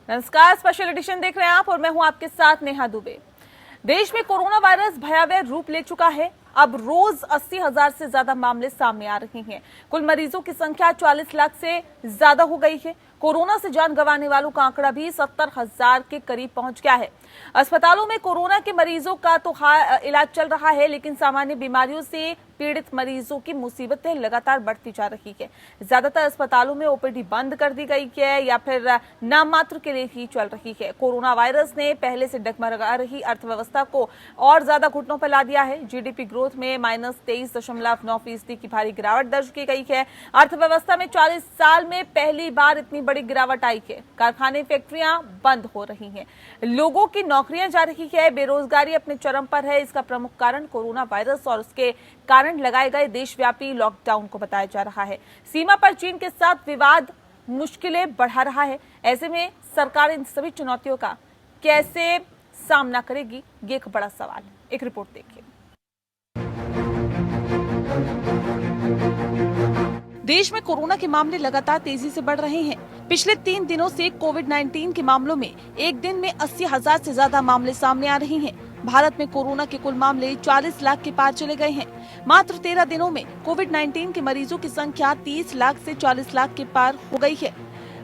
नमस्कार, special edition देख रहे हैं आप और मैं हूं आपके साथ नेहा दुबे। देश में कोरोना वायरस भयावह रूप ले चुका है। अब रोज 80,000 से ज्यादा मामले सामने आ रहे हैं। कुल मरीजों की संख्या 40 लाख से ज्यादा हो गई है। कोरोना से जान गंवाने वालों का आंकड़ा भी 70,000 के करीब पहुंच गया है। अस्पतालों में कोरोना के मरीजों का तो इलाज चल रहा है, लेकिन सामान्य बीमारियों से पीड़ित मरीजों की मुसीबतें लगातार बढ़ती जा रही है। ज्यादातर अस्पतालों में ओपीडी बंद कर दी गई है या फिर नाम मात्र के लिए ही चल रही है। कोरोना वायरस ने पहले से डगमगा रही अर्थव्यवस्था को और ज्यादा घुटनों पर ला दिया है। जीडीपी ग्रोथ में -23.9% की भारी गिरावट दर्ज की गई है। अर्थव्यवस्था में 40 साल में पहली बार इतनी बड़ी गिरावट आई है। कारखाने, फैक्ट्रियां बंद हो रही हैं, लोगों की नौकरियां जा रही है, बेरोजगारी अपने चरम पर है। इसका प्रमुख कारण कोरोना वायरस और उसके कारण लगाए गए देशव्यापी लॉकडाउन को बताया जा रहा है। सीमा पर चीन के साथ विवाद मुश्किलें बढ़ा रहा है। ऐसे में सरकार इन सभी चुनौतियों का कैसे सामना करेगी, ये एक बड़ा सवाल है। एक रिपोर्ट देखिए। देश में कोरोना के मामले लगातार तेजी से बढ़ रहे हैं। पिछले 3 दिनों से कोविड-19 के मामलों में एक दिन में 80,000 से ज्यादा मामले सामने आ रहे हैं। भारत में कोरोना के कुल मामले 40 लाख के पार चले गए हैं। मात्र 13 दिनों में कोविड-19 के मरीजों की संख्या 30 लाख से 40 लाख के पार हो गई है।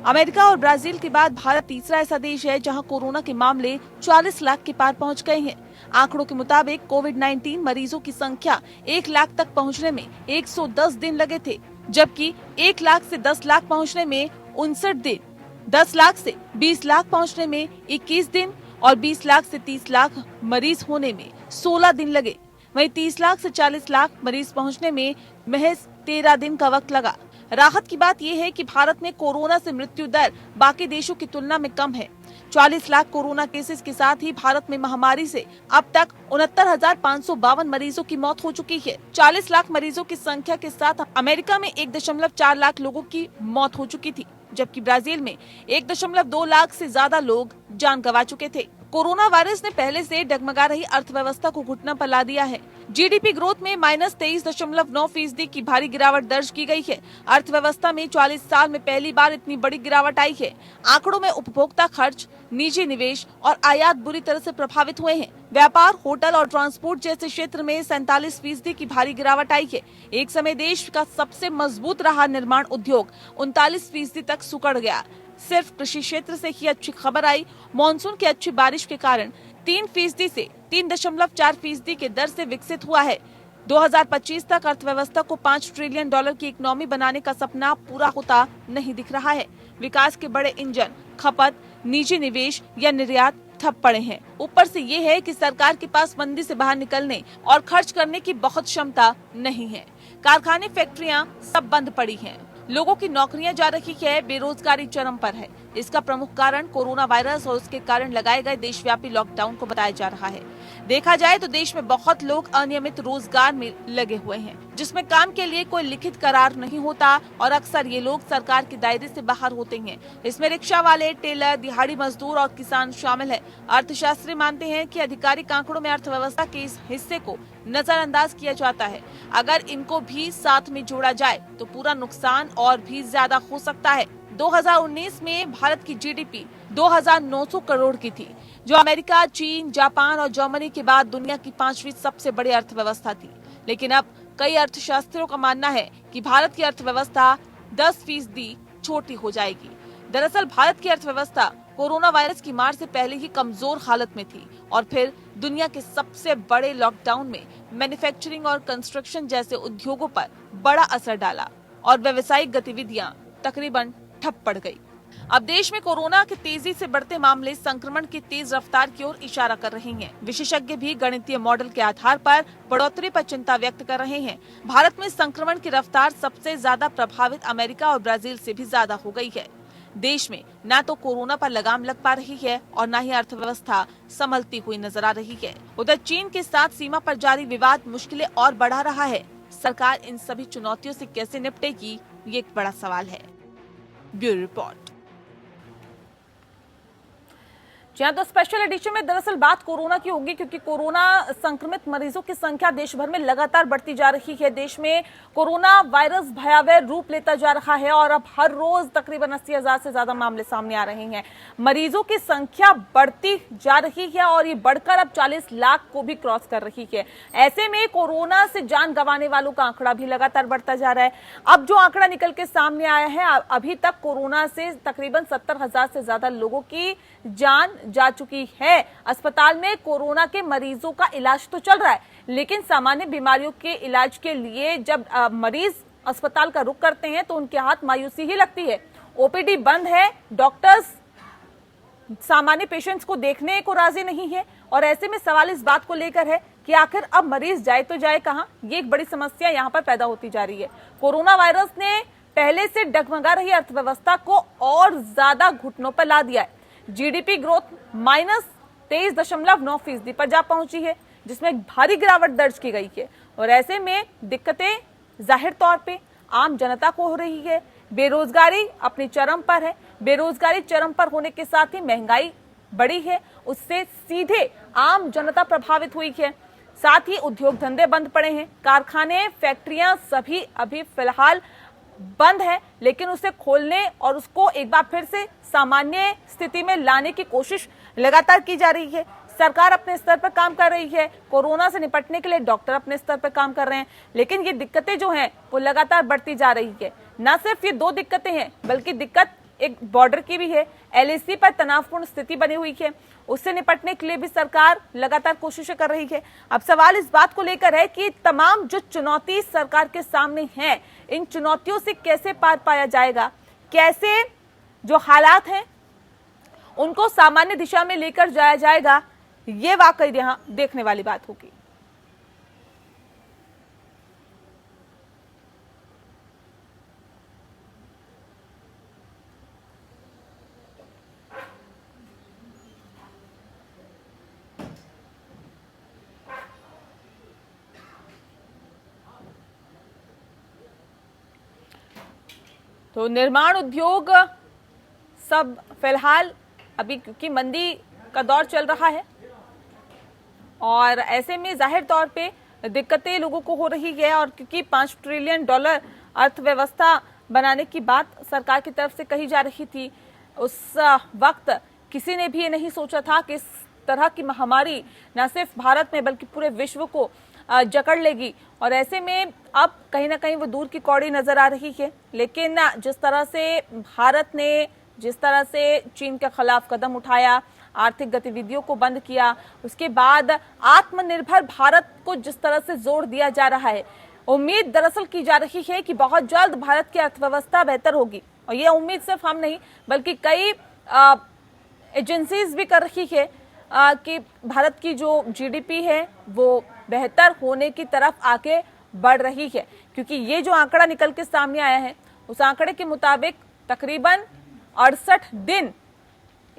अमेरिका और ब्राजील के बाद भारत तीसरा ऐसा देश है जहां कोरोना के मामले 40 लाख के पार पहुंच गए हैं। आंकड़ों के मुताबिक कोविड-19 मरीजों की संख्या 1 लाख तक पहुंचने में 110 दिन लगे थे, जबकि 1 लाख से 10 लाख पहुंचने में 59 दिन, 10 लाख से 20 लाख पहुंचने में 21 दिन और 20 लाख से 30 लाख मरीज होने में 16 दिन लगे। वहीं 30 लाख से 40 लाख मरीज पहुंचने में महज 13 दिन का वक्त लगा। राहत की बात यह है कि भारत में कोरोना से मृत्यु दर बाकी देशों की तुलना में कम है। 40 लाख कोरोना केसेस के साथ ही भारत में महामारी से अब तक 69,552 मरीजों की मौत हो चुकी है। 40 लाख मरीजों की संख्या के साथ अमेरिका में 1.4 लाख लोगों की मौत हो चुकी थी, जबकि ब्राजील में 1.2 लाख से ज्यादा लोग जान गंवा चुके थे। कोरोना वायरस ने पहले से डगमगा रही अर्थव्यवस्था को घुटना पर ला दिया है। जीडीपी ग्रोथ में -23.9% की भारी गिरावट दर्ज की गई है। अर्थव्यवस्था में 40 साल में पहली बार इतनी बड़ी गिरावट आई है। आंकड़ों में उपभोक्ता खर्च, निजी निवेश और आयात बुरी तरह से प्रभावित हुए हैं। व्यापार, होटल और ट्रांसपोर्ट जैसे क्षेत्र में 47% की भारी गिरावट आई है। एक समय देश का सबसे मजबूत रहा निर्माण उद्योग 39% तक सिकुड़ गया। सिर्फ कृषि क्षेत्र से ही अच्छी खबर आई। मॉनसून की अच्छी बारिश के कारण 3% से 3.4% के दर से विकसित हुआ है। 2025 तक अर्थव्यवस्था को $5 ट्रिलियन की इकोनॉमी बनाने का सपना पूरा होता नहीं दिख रहा है। विकास के बड़े इंजन, खपत, निजी निवेश या निर्यात ठप पड़े हैं। ऊपर से ये है कि सरकार के पास मंदी से बाहर निकलने और खर्च करने की बहुत क्षमता नहीं है। कारखाने, फैक्ट्रियां सब बंद पड़ी हैं। लोगों की नौकरियां जा रही है, बेरोजगारी चरम पर है। इसका प्रमुख कारण कोरोना वायरस और उसके कारण लगाए गए देशव्यापी लॉकडाउन को बताया जा रहा है। देखा जाए तो देश में बहुत लोग अनियमित रोजगार में लगे हुए हैं, जिसमें काम के लिए कोई लिखित करार नहीं होता और अक्सर ये लोग सरकार के दायरे से बाहर होते हैं। इसमें रिक्शा वाले, टेलर, दिहाड़ी मजदूर और किसान शामिल है। अर्थशास्त्री मानते हैं कि आधिकारिक आंकड़ों में अर्थव्यवस्था के इस हिस्से को नजरअंदाज किया जाता है। अगर इनको भी साथ में जोड़ा जाए तो पूरा नुकसान और भी ज्यादा हो सकता है। 2019 में भारत की जीडीपी 2,900 करोड़ की थी, जो अमेरिका, चीन, जापान और जर्मनी के बाद दुनिया की 5वीं सबसे बड़ी अर्थव्यवस्था थी। लेकिन अब कई अर्थशास्त्रियों का मानना है कि भारत की अर्थव्यवस्था 10% छोटी हो जाएगी। दरअसल भारत की अर्थव्यवस्था कोरोना वायरस की मार से पहले ही कमजोर हालत में थी और फिर दुनिया के सबसे बड़े लॉकडाउन में मैन्युफैक्चरिंग और कंस्ट्रक्शन जैसे उद्योगों पर बड़ा असर डाला और व्यावसायिक गतिविधियां तकरीबन ठप पड़ गई। अब देश में कोरोना के तेजी से बढ़ते मामले संक्रमण की तेज रफ्तार की ओर इशारा कर रहे हैं। विशेषज्ञ भी गणितीय मॉडल के आधार पर बढ़ोतरी पर चिंता व्यक्त कर रहे हैं। भारत में संक्रमण की रफ्तार सबसे ज्यादा प्रभावित अमेरिका और ब्राजील से भी ज्यादा हो गई है। देश में न तो कोरोना पर लगाम लग पा रही है और न ही अर्थव्यवस्था संभलती हुई नजर आ रही है। उधर चीन के साथ सीमा पर जारी विवाद मुश्किलें और बढ़ा रहा है। सरकार इन सभी चुनौतियों से कैसे निपटेगी, ये एक बड़ा सवाल है। Bureau report. जी हाँ, तो स्पेशल एडिशन में दरअसल बात कोरोना की होगी, क्योंकि कोरोना संक्रमित मरीजों की संख्या देश भर में लगातार बढ़ती जा रही है। देश में कोरोना वायरस भयावह रूप लेता जा रहा है और अब हर रोज तकरीबन 80,000 से ज्यादा मामले सामने आ रहे हैं। मरीजों की संख्या बढ़ती जा रही है और ये बढ़कर अब 40 लाख को भी क्रॉस कर रही है। ऐसे में कोरोना से जान गंवाने वालों का आंकड़ा भी लगातार बढ़ता जा रहा है। अब जो आंकड़ा निकल के सामने आया है, अभी तक कोरोना से तकरीबन 70,000 से ज्यादा लोगों की जान जा चुकी है। अस्पताल में कोरोना के मरीजों का इलाज तो चल रहा है, लेकिन सामान्य बीमारियों के इलाज के लिए जब मरीज अस्पताल का रुख करते हैं तो उनके हाथ मायूसी ही लगती है। ओपीडी बंद है, डॉक्टर्स सामान्य पेशेंट्स को देखने को राजी नहीं है और ऐसे में सवाल इस बात को लेकर है कि आखिर अब मरीज जाए तो जाए कहां। ये एक बड़ी समस्या यहां पर पैदा होती जा रही है। कोरोना वायरस ने पहले से डगमगा रही अर्थव्यवस्था को और ज्यादा घुटनों पर ला दिया है। जीडीपी ग्रोथ -23.9% पर जा पहुंची है, जिसमें भारी गिरावट दर्ज की गई है और ऐसे में दिक्कतें जाहिर तौर पे आम जनता को हो रही है। बेरोजगारी अपनी चरम पर है। बेरोजगारी चरम पर होने के साथ ही महंगाई बढ़ी है, उससे सीधे आम जनता प्रभावित हुई है। साथ ही उद्योग धंधे बंद पड़े हैं, कारखाने फैक्ट्रियां सभी अभी फिलहाल बंद है, लेकिन उसे खोलने और उसको एक बार फिर से सामान्य स्थिति में लाने की कोशिश लगातार की जा रही है। सरकार अपने स्तर पर काम कर रही है, कोरोना से निपटने के लिए डॉक्टर अपने स्तर पर काम कर रहे हैं, लेकिन ये दिक्कतें जो हैं वो लगातार बढ़ती जा रही है। न सिर्फ ये दो दिक्कतें हैं, बल्कि दिक्कत एक बॉर्डर की भी है। एलएसी पर तनावपूर्ण स्थिति बनी हुई है, उससे निपटने के लिए भी सरकार लगातार कोशिशें कर रही है। अब सवाल इस बात को लेकर है कि तमाम जो चुनौती सरकार के सामने हैं, इन चुनौतियों से कैसे पार पाया जाएगा, कैसे जो हालात हैं उनको सामान्य दिशा में लेकर जाया जाएगा, ये वाकई यहां देखने वाली बात होगी। तो निर्माण उद्योग सब फिलहाल अभी क्योंकि मंदी का दौर चल रहा है और ऐसे में जाहिर तौर पे दिक्कतें लोगों को हो रही है और क्योंकि $5 ट्रिलियन अर्थव्यवस्था बनाने की बात सरकार की तरफ से कही जा रही थी, उस वक्त किसी ने भी ये नहीं सोचा था कि इस तरह की महामारी न सिर्फ भारत में बल्कि पूरे विश्व को जकड़ लेगी और ऐसे में अब कहीं ना कहीं वो दूर की कौड़ी नजर आ रही है। लेकिन जिस तरह से भारत ने जिस तरह से चीन के खिलाफ कदम उठाया, आर्थिक गतिविधियों को बंद किया, उसके बाद आत्मनिर्भर भारत को जिस तरह से जोर दिया जा रहा है, उम्मीद दरअसल की जा रही है कि बहुत जल्द भारत की अर्थव्यवस्था बेहतर होगी। और ये उम्मीद सिर्फ हम नहीं बल्कि कई एजेंसीज भी कर रही है कि भारत की जो जीडीपी है वो बेहतर होने की तरफ आगे बढ़ रही है। क्योंकि ये जो आंकड़ा निकल के सामने आया है, उस आंकड़े के मुताबिक तकरीबन 68 दिन,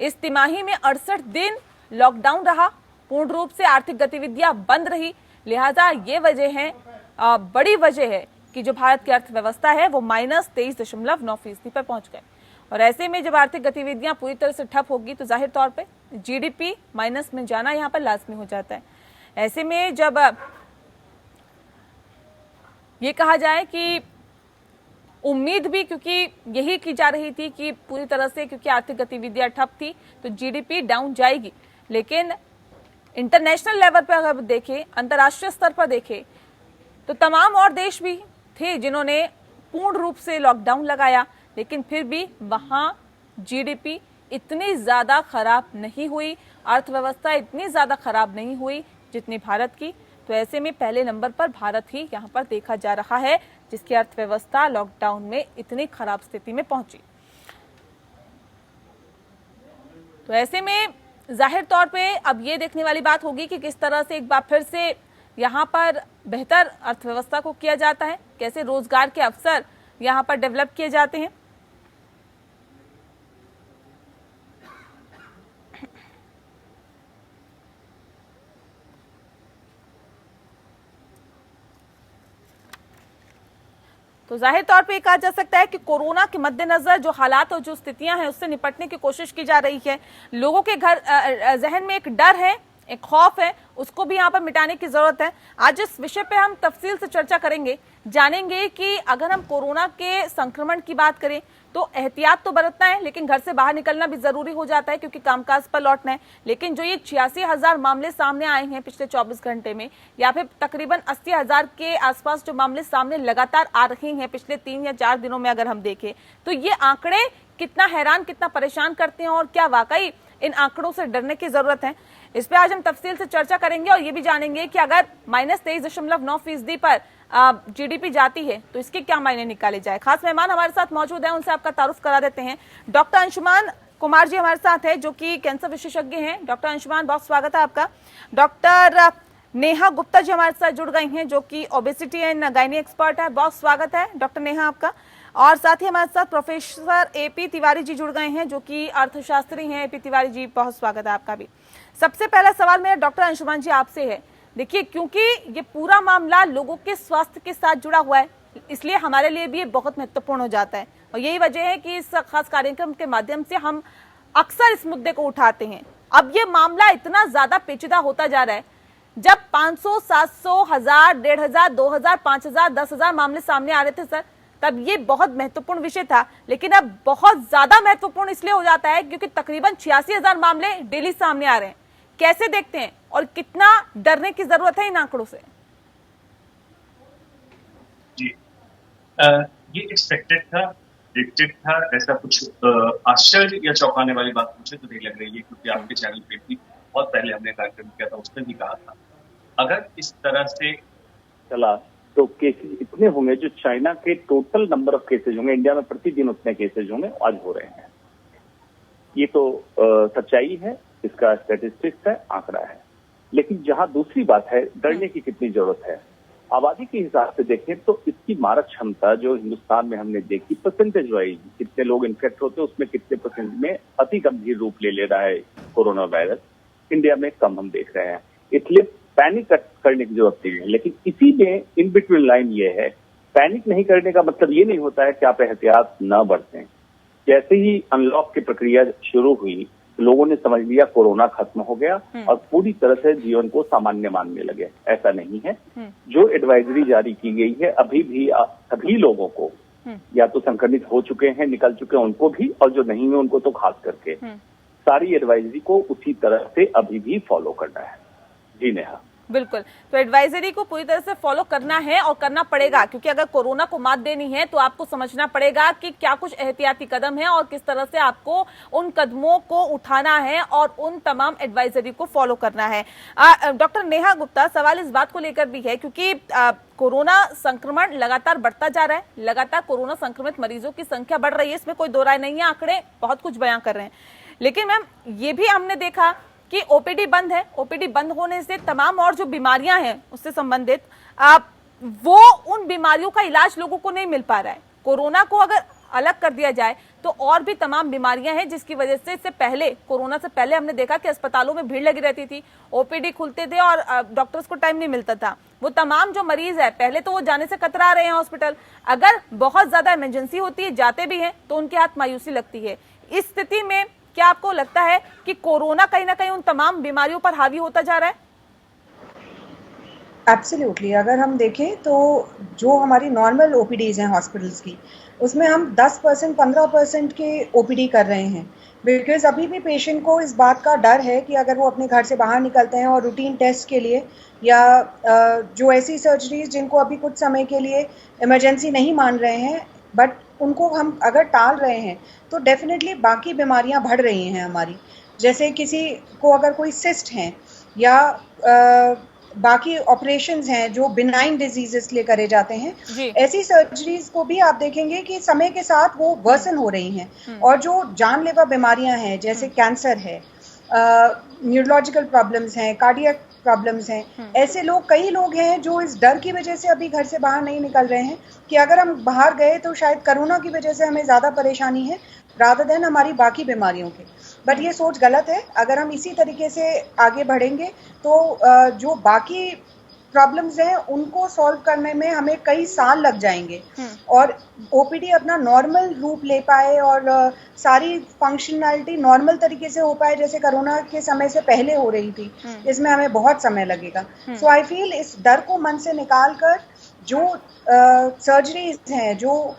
इस तिमाही में 68 दिन लॉकडाउन रहा, पूर्ण रूप से आर्थिक गतिविधियां बंद रही। लिहाजा ये वजह है, बड़ी वजह है कि जो भारत की अर्थव्यवस्था है वो -23.9% पर पहुंच गए। और ऐसे में जब आर्थिक गतिविधियां पूरी तरह से ठप होगी तो जाहिर तौर पे जीडीपी माइनस में जाना यहाँ पर लाजमी हो जाता है। ऐसे में जब ये कहा जाए कि उम्मीद भी क्योंकि यही की जा रही थी कि पूरी तरह से क्योंकि आर्थिक गतिविधियां ठप थी तो जीडीपी डाउन जाएगी, लेकिन इंटरनेशनल लेवल पर अगर देखें, अंतर्राष्ट्रीय स्तर पर देखें तो तमाम और देश भी थे जिन्होंने पूर्ण रूप से लॉकडाउन लगाया, लेकिन फिर भी वहां जीडीपी इतनी ज्यादा खराब नहीं हुई, अर्थव्यवस्था इतनी ज्यादा खराब नहीं हुई जितनी भारत की। तो ऐसे में पहले नंबर पर भारत ही यहाँ पर देखा जा रहा है जिसकी अर्थव्यवस्था लॉकडाउन में इतनी खराब स्थिति में पहुंची। तो ऐसे में जाहिर तौर पे अब ये देखने वाली बात होगी कि किस तरह से एक बार फिर से यहाँ पर बेहतर अर्थव्यवस्था को किया जाता है, कैसे रोजगार के अवसर यहाँ पर डेवलप किए जाते हैं। तो जाहिर तौर पे कहा जा सकता है कि कोरोना के मद्देनजर जो हालात और जो स्थितियां हैं उससे निपटने की कोशिश की जा रही है। लोगों के जहन में एक डर है, एक खौफ है, उसको भी यहाँ पर मिटाने की जरूरत है। आज इस विषय पे हम तफसील से चर्चा करेंगे, जानेंगे कि अगर हम कोरोना के संक्रमण की बात करें तो एहतियात तो बरतना है, लेकिन घर से बाहर निकलना भी जरूरी हो जाता है क्योंकि कामकाज पर लौटना है। लेकिन जो ये 86,000 मामले सामने आए हैं पिछले 24 घंटे में, या फिर तकरीबन 80,000 के आसपास जो मामले सामने लगातार आ रहे हैं पिछले 3 या 4 दिनों में, अगर हम देखें तो ये आंकड़े कितना हैरान, कितना परेशान करते हैं और क्या वाकई इन आंकड़ों से डरने की जरूरत है, इस पे आज हम तफसील से चर्चा करेंगे। और ये भी जानेंगे कि अगर -23.9% पर जीडीपी जाती है तो इसके क्या मायने निकाले जाए। खास मेहमान हमारे साथ मौजूद हैं, उनसे आपका तारुफ करा देते हैं। डॉक्टर अंशुमान कुमार जी हमारे साथ है, जो कि कैंसर विशेषज्ञ हैं। डॉक्टर अंशुमान, बहुत स्वागत है आपका। डॉक्टर नेहा गुप्ता जी हमारे साथ जुड़ गई हैं, जो कि ओबेसिटी एंड गायनी एक्सपर्ट है। बहुत स्वागत है डॉक्टर नेहा आपका। और साथ ही हमारे साथ प्रोफेसर एपी तिवारी जी जुड़ गए हैं, जो कि अर्थशास्त्री हैं। एपी तिवारी जी, बहुत स्वागत है आपका भी। सबसे पहला सवाल मेरा डॉक्टर अंशुमान जी आपसे है। देखिए, क्योंकि ये पूरा मामला लोगों के स्वास्थ्य के साथ जुड़ा हुआ है, इसलिए हमारे लिए भी ये बहुत महत्वपूर्ण हो जाता है और यही वजह है कि इस खास कार्यक्रम के माध्यम से हम अक्सर इस मुद्दे को उठाते हैं। अब ये मामला इतना ज्यादा पेचीदा होता जा रहा है। जब 500, 700, 1000, 1500, 2000, 5000, 10,000 मामले सामने आ रहे थे सर, तब ये बहुत महत्वपूर्ण विषय था। लेकिन अब बहुत ज्यादा महत्वपूर्ण इसलिए हो जाता है क्योंकि तकरीबन 86,000 मामले डेली सामने आ रहे हैं। कैसे देखते हैं और कितना डरने की जरूरत है इन आंकड़ों से? जी, ये एक्सपेक्टेड था, प्रेडिक्टेड था। ऐसा कुछ आश्चर्य या चौंकाने वाली बात मुझे तो नहीं लग रही है, क्योंकि आपके चैनल पे भी बहुत पहले हमने कार्यक्रम किया था, उसमें भी कहा था अगर इस तरह से चला तो केसेस इतने होंगे जो चाइना के टोटल नंबर ऑफ केसेज होंगे, इंडिया में प्रतिदिन उतने केसेज होंगे आज हो रहे हैं। ये तो सच्चाई है, इसका स्टैटिस्टिक्स है, आंकड़ा है। लेकिन जहां दूसरी बात है, डरने की कितनी जरूरत है। आबादी के हिसाब से देखें तो इसकी मारक क्षमता जो हिंदुस्तान में हमने देखी, परसेंटेज वाइज कितने लोग इन्फेक्ट होते हैं उसमें कितने परसेंट में अति गंभीर रूप ले रहा है कोरोना वायरस, इंडिया में कम हम देख रहे हैं। इसलिए पैनिक करने की जरूरत नहीं है। लेकिन इसी में इन बिटवीन लाइन ये है, पैनिक नहीं करने का मतलब ये नहीं होता है कि आप एहतियात न बरतें। जैसे ही अनलॉक की प्रक्रिया शुरू हुई, लोगों ने समझ लिया कोरोना खत्म हो गया और पूरी तरह से जीवन को सामान्य मानने लगे। ऐसा नहीं है। जो एडवाइजरी जारी की गई है, अभी भी सभी लोगों को, या तो संक्रमित हो चुके हैं, निकल चुके हैं उनको भी, और जो नहीं है उनको तो खास करके, सारी एडवाइजरी को उसी तरह से अभी भी फॉलो करना है। जी नेहा, बिल्कुल। तो एडवाइजरी को पूरी तरह से फॉलो करना है और करना पड़ेगा, क्योंकि अगर कोरोना को मात देनी है तो आपको समझना पड़ेगा कि क्या कुछ एहतियाती कदम है और किस तरह से आपको उन कदमों को उठाना है और उन तमाम एडवाइजरी को फॉलो करना है। डॉक्टर नेहा गुप्ता, सवाल इस बात को लेकर भी है क्योंकि कोरोना संक्रमण लगातार बढ़ता जा रहा है, लगातार कोरोना संक्रमित मरीजों की संख्या बढ़ रही है, इसमें कोई दो राय नहीं है। आंकड़े बहुत कुछ बयां कर रहे हैं। लेकिन मैम, ये भी हमने देखा कि ओपीडी बंद है। ओपीडी बंद होने से तमाम और जो बीमारियां हैं उससे संबंधित वो उन बीमारियों का इलाज लोगों को नहीं मिल पा रहा है। कोरोना को अगर अलग कर दिया जाए तो और भी तमाम बीमारियां हैं जिसकी वजह से इससे पहले, कोरोना से पहले हमने देखा कि अस्पतालों में भीड़ लगी रहती थी, ओपीडी खुलते थे और डॉक्टर्स को टाइम नहीं मिलता था। वो तमाम जो मरीज है पहले तो वो जाने से कतरा रहे हैं हॉस्पिटल, अगर बहुत ज्यादा इमरजेंसी होती है, जाते भी हैं तो उनके हाथ मायूसी लगती है। इस स्थिति में क्या आपको लगता है कि कोरोना कहीं ना कहीं उन तमाम बीमारियों पर हावी होता जा रहा है? एब्सोल्युटली। अगर हम देखें तो जो हमारी नॉर्मल ओपीडीज हैं हॉस्पिटल्स की, उसमें हम 10%, 15% के ओपीडी कर रहे हैं, बिकॉज अभी भी पेशेंट को इस बात का डर है कि अगर वो अपने घर से बाहर निकलते हैं और रूटीन टेस्ट के लिए या जो ऐसी सर्जरीज जिनको अभी कुछ समय के लिए इमरजेंसी नहीं मान रहे हैं, बट उनको हम अगर टाल रहे हैं तो डेफिनेटली बाकी बीमारियां बढ़ रही हैं हमारी। जैसे किसी को अगर कोई सिस्ट हैं या बाकी ऑपरेशंस हैं जो बिनाइन डिजीजेस लिए करे जाते हैं, ऐसी सर्जरीज को भी आप देखेंगे कि समय के साथ वो वर्सन हो रही हैं। और जो जानलेवा बीमारियां हैं जैसे कैंसर है, न्यूरोलॉजिकल प्रॉब्लम्स हैं, कार्डियक प्रॉब्लम्स हैं, ऐसे लोग, कई लोग हैं जो इस डर की वजह से अभी घर से बाहर नहीं निकल रहे हैं कि अगर हम बाहर गए तो शायद कोरोना की वजह से हमें ज़्यादा परेशानी है रादर देन हमारी बाकी बीमारियों के। बट ये सोच गलत है। अगर हम इसी तरीके से आगे बढ़ेंगे तो जो बाकी प्रॉब्लम्स हैं उनको सॉल्व करने में हमें कई साल लग जाएंगे और ओपीडी अपना नॉर्मल रूप ले पाए और सारी फंक्शनैलिटी नॉर्मल तरीके से हो पाए जैसे कोरोना के समय से पहले हो रही थी, इसमें हमें बहुत समय लगेगा। सो आई फील इस डर को मन से निकाल कर जो सर्जरीज हैं, जो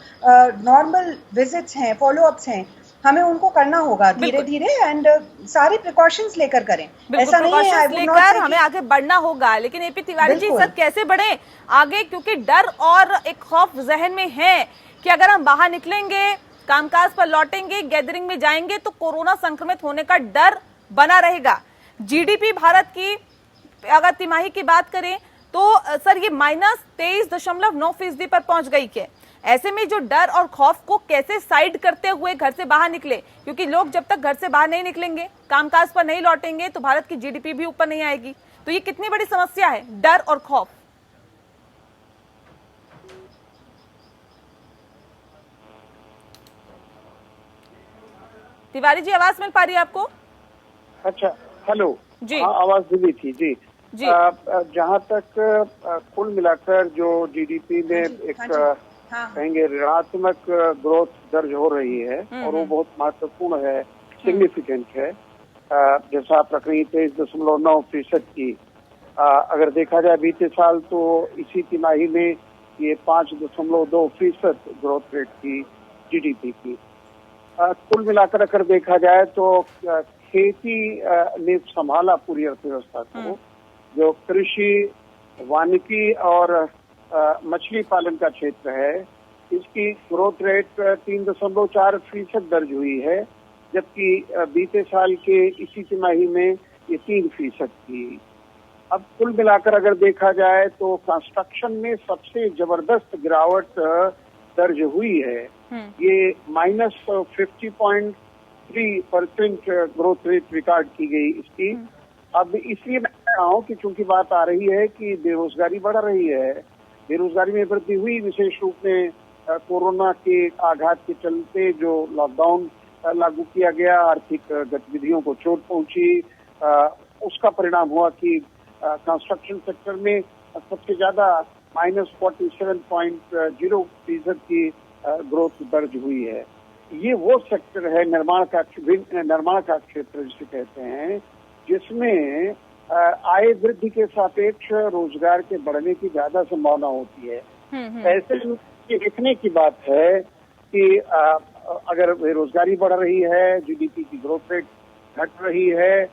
नॉर्मल विजिट्स हैं, फॉलोअप्स हैं, हमें उनको करना होगा धीरे धीरे एंड सारे प्रिकॉशंस लेकर करें। ऐसा नहीं है आई वुड नॉट से हमें आगे बढ़ना होगा, लेकिन एपी तिवारी जी सर कैसे बढ़े आगे, क्योंकि डर और एक खौफ जहन में है कि अगर हम बाहर निकलेंगे, कामकाज पर लौटेंगे, गैदरिंग में जाएंगे तो कोरोना संक्रमित होने का डर बना रहेगा। जीडीपी भारत की अगर तिमाही की बात करें तो सर ये -23.9% पर पहुंच गई है। ऐसे में जो डर और खौफ को कैसे साइड करते हुए घर से बाहर निकले, क्योंकि लोग जब तक घर से बाहर नहीं निकलेंगे, कामकाज पर नहीं लौटेंगे तो भारत की जीडीपी भी ऊपर नहीं आएगी। तो ये कितनी बड़ी समस्या है, डर और खौफ। तिवारी जी आवाज मिल पा रही है आपको? अच्छा, हेलो जी, हाँ, आवाज मिली थी जी। जी। जहाँ तक कुल मिलाकर जो जीडीपी में एक कहेंगे ऋणात्मक ग्रोथ दर्ज हो रही है और वो बहुत महत्वपूर्ण है, सिग्निफिकेंट है। जैसा आप रख रही 23.9% की, अगर देखा जाए बीते साल तो इसी तिमाही में ये 5.2% ग्रोथ रेट थी जीडीपी की। कुल मिलाकर अगर देखा जाए तो खेती ने संभाला पूरी अर्थव्यवस्था को। जो कृषि, वानिकी और मछली पालन का क्षेत्र है, इसकी ग्रोथ रेट 3.4% दर्ज हुई है, जबकि बीते साल के इसी तिमाही में ये 3% थी। अब कुल मिलाकर अगर देखा जाए तो कंस्ट्रक्शन में सबसे जबरदस्त गिरावट दर्ज हुई है। ये -50.3% ग्रोथ रेट रिकॉर्ड की गई इसकी। अब इसलिए मैं कह रहा हूँ कि चूंकि बात आ रही है कि बेरोजगारी बढ़ रही है, बेरोजगारी में वृद्धि हुई विशेष रूप में कोरोना के आघात के चलते जो लॉकडाउन लागू किया गया, आर्थिक गतिविधियों को चोट पहुंची, उसका परिणाम हुआ कि कंस्ट्रक्शन सेक्टर में सबसे ज्यादा -47.0% की ग्रोथ दर्ज हुई है। ये वो सेक्टर है निर्माण का क्षेत्र जिसे कहते हैं, जिसमें आय वृद्धि के सापेक्ष रोजगार के बढ़ने की ज्यादा संभावना होती है। ऐसे में देखने की बात है कि अगर बेरोजगारी बढ़ रही है, जीडीपी की ग्रोथ रेट घट रही है,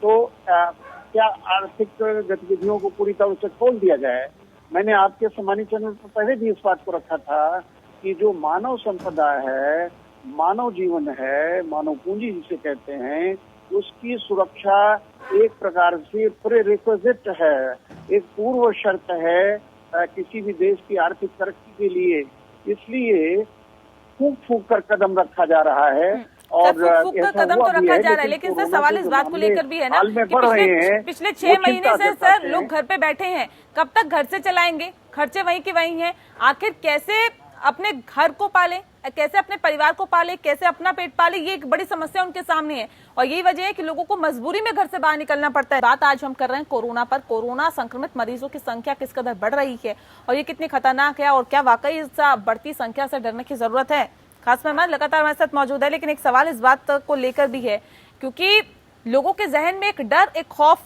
तो क्या आर्थिक गतिविधियों को पूरी तरह से खोल दिया जाए? मैंने आपके सम्मानित चैनल पर पहले भी इस बात को रखा था कि जो मानव संपदा है, मानव जीवन है, मानव पूंजी जिसे कहते हैं, उसकी सुरक्षा एक प्रकार से प्रीरिक्विजिट है, एक पूर्व शर्त है किसी भी देश की आर्थिक तरक्की के लिए। इसलिए फूक कर कदम रखा जा रहा है और फूक कर कदम तो रखा जा रहा है, लेकिन सर सवाल इस बात को लेकर भी है ना कि पिछले 6 महीने से सर लोग घर पे बैठे हैं, कब तक घर से चलाएंगे? खर्चे वहीं के वहीं हैं। आखिर कैसे अपने घर को पाले, कैसे अपने परिवार को पाले, कैसे अपना पेट पाले, ये एक बड़ी समस्या उनके सामने है। और यही वजह है कि लोगों को मजबूरी में घर से बाहर निकलना पड़ता है। बात आज हम कर रहे हैं कोरोना पर। कोरोना संक्रमित मरीजों की संख्या किस कदर बढ़ रही है और ये कितनी खतरनाक है, और क्या वाकई इस बढ़ती संख्या से डरने की जरूरत है? खास मेहमान लगातार हमारे साथ मौजूद है, लेकिन एक सवाल इस बात को लेकर भी है, क्योंकि लोगों के जहन में एक डर, एक खौफ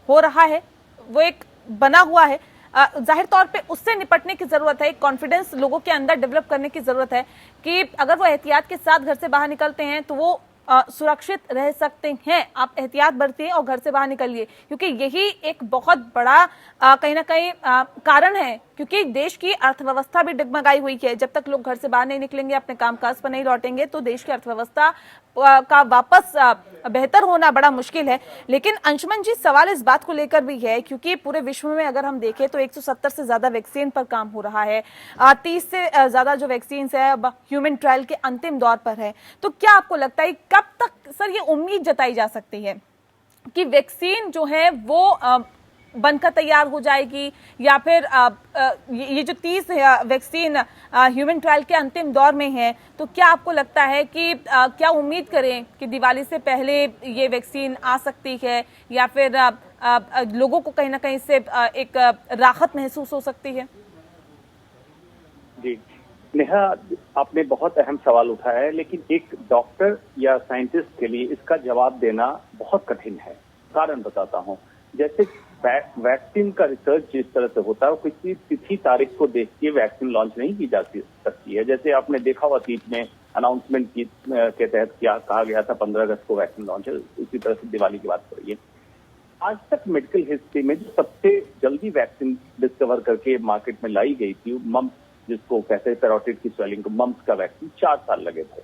हो रहा है, वो एक बना हुआ है। जाहिर तौर पे उससे निपटने की जरूरत है, एक कॉन्फिडेंस लोगों के अंदर डेवलप करने की जरूरत है कि अगर वो एहतियात के साथ घर से बाहर निकलते हैं तो वो सुरक्षित रह सकते हैं। आप एहतियात बरतिए और घर से बाहर निकलिए, क्योंकि यही एक बहुत बड़ा कहीं ना कहीं कारण है, क्योंकि देश की अर्थव्यवस्था भी डगमगाई हुई है। जब तक लोग घर से बाहर नहीं निकलेंगे, अपने कामकाज पर नहीं लौटेंगे, तो देश की अर्थव्यवस्था का वापस बेहतर होना बड़ा मुश्किल है। लेकिन अंशुमन जी, सवाल इस बात को लेकर भी है, क्योंकि पूरे विश्व में अगर हम देखें तो 170 से ज्यादा वैक्सीन पर काम हो रहा है, 30 से ज्यादा जो वैक्सीन है अब ह्यूमन ट्रायल के अंतिम दौर पर है। तो क्या आपको लगता है कब तक सर ये उम्मीद जताई जा सकती है कि वैक्सीन जो है वो बनकर तैयार हो जाएगी, या फिर ये जो 30 वैक्सीन ह्यूमन ट्रायल के अंतिम दौर में है, तो क्या आपको लगता है कि क्या उम्मीद करें कि दिवाली से पहले ये वैक्सीन आ सकती है, या फिर लोगों को कहीं ना कहीं से एक राहत महसूस हो सकती है? जी नेहा, आपने बहुत अहम सवाल उठाया है, लेकिन एक डॉक्टर या साइंटिस्ट के लिए इसका जवाब देना बहुत कठिन है। कारण बताता हूँ। जैसे वैक्सीन का रिसर्च जिस तरह से होता है, वो किसी तिथि तारीख को देख के वैक्सीन लॉन्च नहीं की जा सकती है। जैसे आपने देखा हुआ अतीत में अनाउंसमेंट के तहत क्या कहा गया था, 15 अगस्त को वैक्सीन लॉन्च है, उसी तरह से दिवाली की बात करिए। आज तक मेडिकल हिस्ट्री में जो सबसे जल्दी वैक्सीन डिस्कवर करके मार्केट में लाई गई थी, मम्स जिसको कहते हैं पैरोटिड की स्वेलिंग को, मम्स का वैक्सीन 4 साल लगे थे।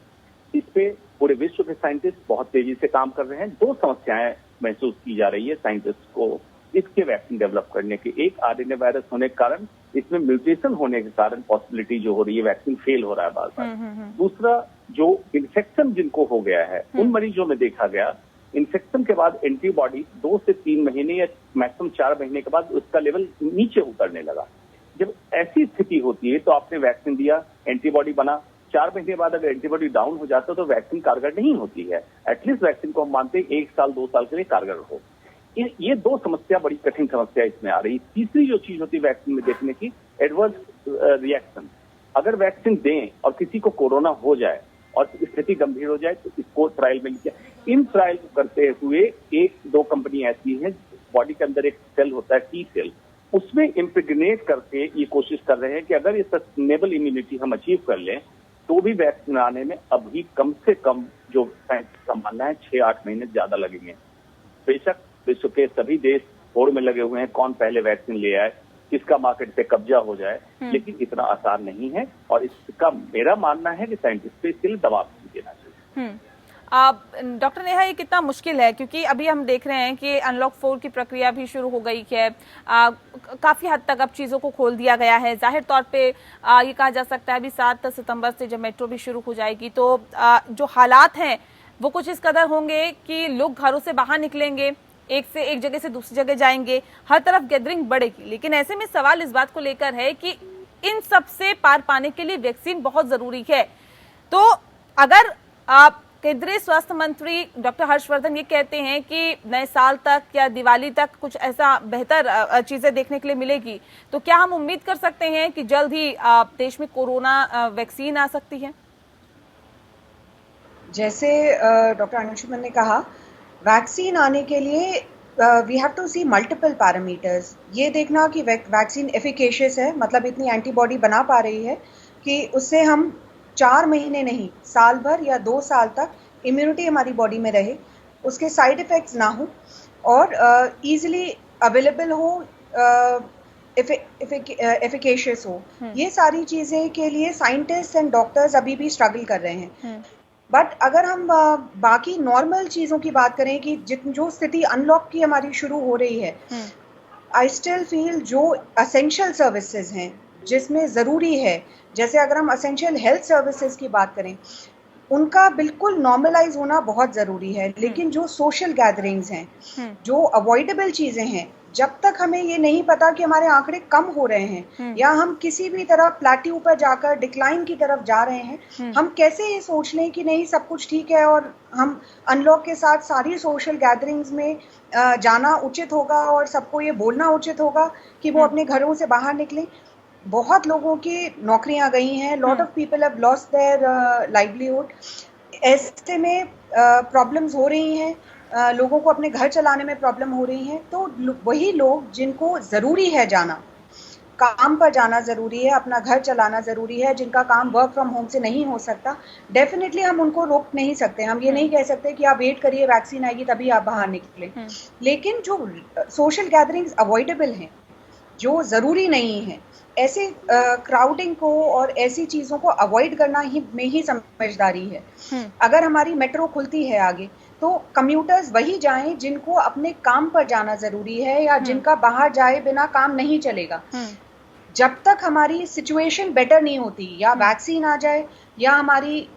इस पे पूरे विश्व के साइंटिस्ट बहुत तेजी से काम कर रहे हैं। 2 समस्याएं महसूस की जा रही है साइंटिस्ट को इसके वैक्सीन डेवलप करने की। एक, आरएनए वायरस होने के कारण, इसमें म्यूटेशन होने के कारण पॉसिबिलिटी जो हो रही है वैक्सीन फेल हो रहा है बार बार। दूसरा, जो इन्फेक्शन जिनको हो गया है उन मरीजों में देखा गया, इन्फेक्शन के बाद एंटीबॉडी 2 से 3 महीने या मैक्सिमम 4 महीने के बाद उसका लेवल नीचे उतरने लगा। जब ऐसी स्थिति होती है तो आपने वैक्सीन दिया, एंटीबॉडी बना, 4 महीने बाद अगर एंटीबॉडी डाउन हो जाता है तो वैक्सीन कारगर नहीं होती है। एटलीस्ट वैक्सीन को हम मानते हैं 1 साल 2 साल के लिए कारगर हो। ये 2 समस्या बड़ी कठिन समस्या इसमें आ रही। तीसरी जो चीज होती है वैक्सीन में देखने की, एडवर्स रिएक्शन। अगर वैक्सीन दें और किसी को कोरोना हो जाए और स्थिति गंभीर हो जाए तो इसको ट्रायल में लिया। इन ट्रायल को करते हुए 1-2 कंपनी ऐसी हैं, बॉडी के अंदर एक सेल होता है टी सेल, उसमें इम्प्रेग्नेट करके ये कोशिश कर रहे हैं कि अगर ये सस्टेनेबल इम्यूनिटी हम अचीव कर लें तो भी वैक्सीन आने में अभी कम से कम जो साइंटिस्ट का मानना है 6-8 महीने ज्यादा लगेंगे। बेशक विश्व के सभी देश होड़ में लगे हुए हैं कौन पहले वैक्सीन ले आए, किसका मार्केट पे कब्जा हो जाए, लेकिन इतना आसान नहीं है। और इसका मेरा मानना है कि साइंटिस्ट पे इसके लिए दबाव नहीं देना चाहिए। डॉक्टर नेहा, ये कितना मुश्किल है, क्योंकि अभी हम देख रहे हैं कि अनलॉक 4 की प्रक्रिया भी शुरू हो गई है। काफी हद तक अब चीजों को खोल दिया गया है। जाहिर तौर पे ये कहा जा सकता है अभी 7 सितंबर से जब मेट्रो भी शुरू हो जाएगी तो जो हालात हैं वो कुछ इस कदर होंगे कि लोग घरों से बाहर निकलेंगे, एक जगह से दूसरी जगह जाएंगे, हर तरफ गैदरिंग बढ़ेगी। लेकिन ऐसे में सवाल इस बात को लेकर है कि इन सब से पार पाने के लिए वैक्सीन बहुत जरूरी है। तो अगर आप केंद्रीय स्वास्थ्य मंत्री डॉक्टर हर्षवर्धन ये कहते हैं कि नए साल तक या दिवाली तक कुछ ऐसा बेहतर चीजें देखने के लिए मिलेगी, तो क्या हम उम्मीद कर सकते हैं कि जल्द ही देश में कोरोना वैक्सीन आ सकती है? जैसे डॉक्टर अंशुमन ने कहा, वैक्सीन आने के लिए we have to see multiple parameters. ये देखना कि वैक्सीन एफिकेशियस है, मतलब इतनी एंटीबॉडी बना पा रही है कि उससे हम 4 महीने नहीं, साल भर या 2 साल तक इम्यूनिटी हमारी बॉडी में रहे, उसके साइड इफेक्ट्स ना हो और इजीली अवेलेबल हो, एफिकेशियस हो। ये सारी चीज़ें के लिए साइंटिस्ट एंड डॉक्टर्स अभी भी स्ट्रगल कर रहे हैं। बट अगर हम बाकी नॉर्मल चीज़ों की बात करें कि जो स्थिति अनलॉक की हमारी शुरू हो रही है, आई स्टिल फील जो असेंशियल सर्विसेज हैं जिसमें ज़रूरी है, जैसे अगर हम असेंशियल हेल्थ सर्विसेज की बात करें, उनका बिल्कुल नॉर्मलाइज होना बहुत ज़रूरी है। लेकिन जो सोशल गैदरिंग्स हैं, जो अवॉइडेबल चीज़ें हैं, जब तक हमें ये नहीं पता कि हमारे आंकड़े कम हो रहे हैं या हम किसी भी तरह प्लेट्यू पर जाकर डिक्लाइन की तरफ जा रहे हैं, हम कैसे ये सोच लें कि नहीं सब कुछ ठीक है और हम अनलॉक के साथ सारी सोशल गैदरिंग्स में जाना उचित होगा और सबको ये बोलना उचित होगा कि वो अपने घरों से बाहर निकलें। बहुत लोगों की नौकरियां गई हैं, lot of people have lost their livelihood. ऐसे में प्रॉब्लम्स हो रही हैं, लोगों को अपने घर चलाने में प्रॉब्लम हो रही है। तो वही लोग जिनको ज़रूरी है जाना, काम पर जाना ज़रूरी है, अपना घर चलाना ज़रूरी है, जिनका काम वर्क फ्रॉम होम से नहीं हो सकता, डेफिनेटली हम उनको रोक नहीं सकते। हम ये नहीं कह सकते कि आप वेट करिए वैक्सीन आएगी तभी आप बाहर निकलें। लेकिन जो सोशल गैदरिंग्स अवॉइडेबल हैं, जो ज़रूरी नहीं है, ऐसे क्राउडिंग को और ऐसी चीज़ों को अवॉइड करना में ही समझदारी है। अगर हमारी मेट्रो खुलती है आगे, तो कम्यूटर्स वही जाएं जिनको अपने काम पर जाना जरूरी है या जिनका बाहर जाए बिना काम नहीं चलेगा। जब तक हमारी सिचुएशन बेटर नहीं होती, या वैक्सीन आ जाए या हमारी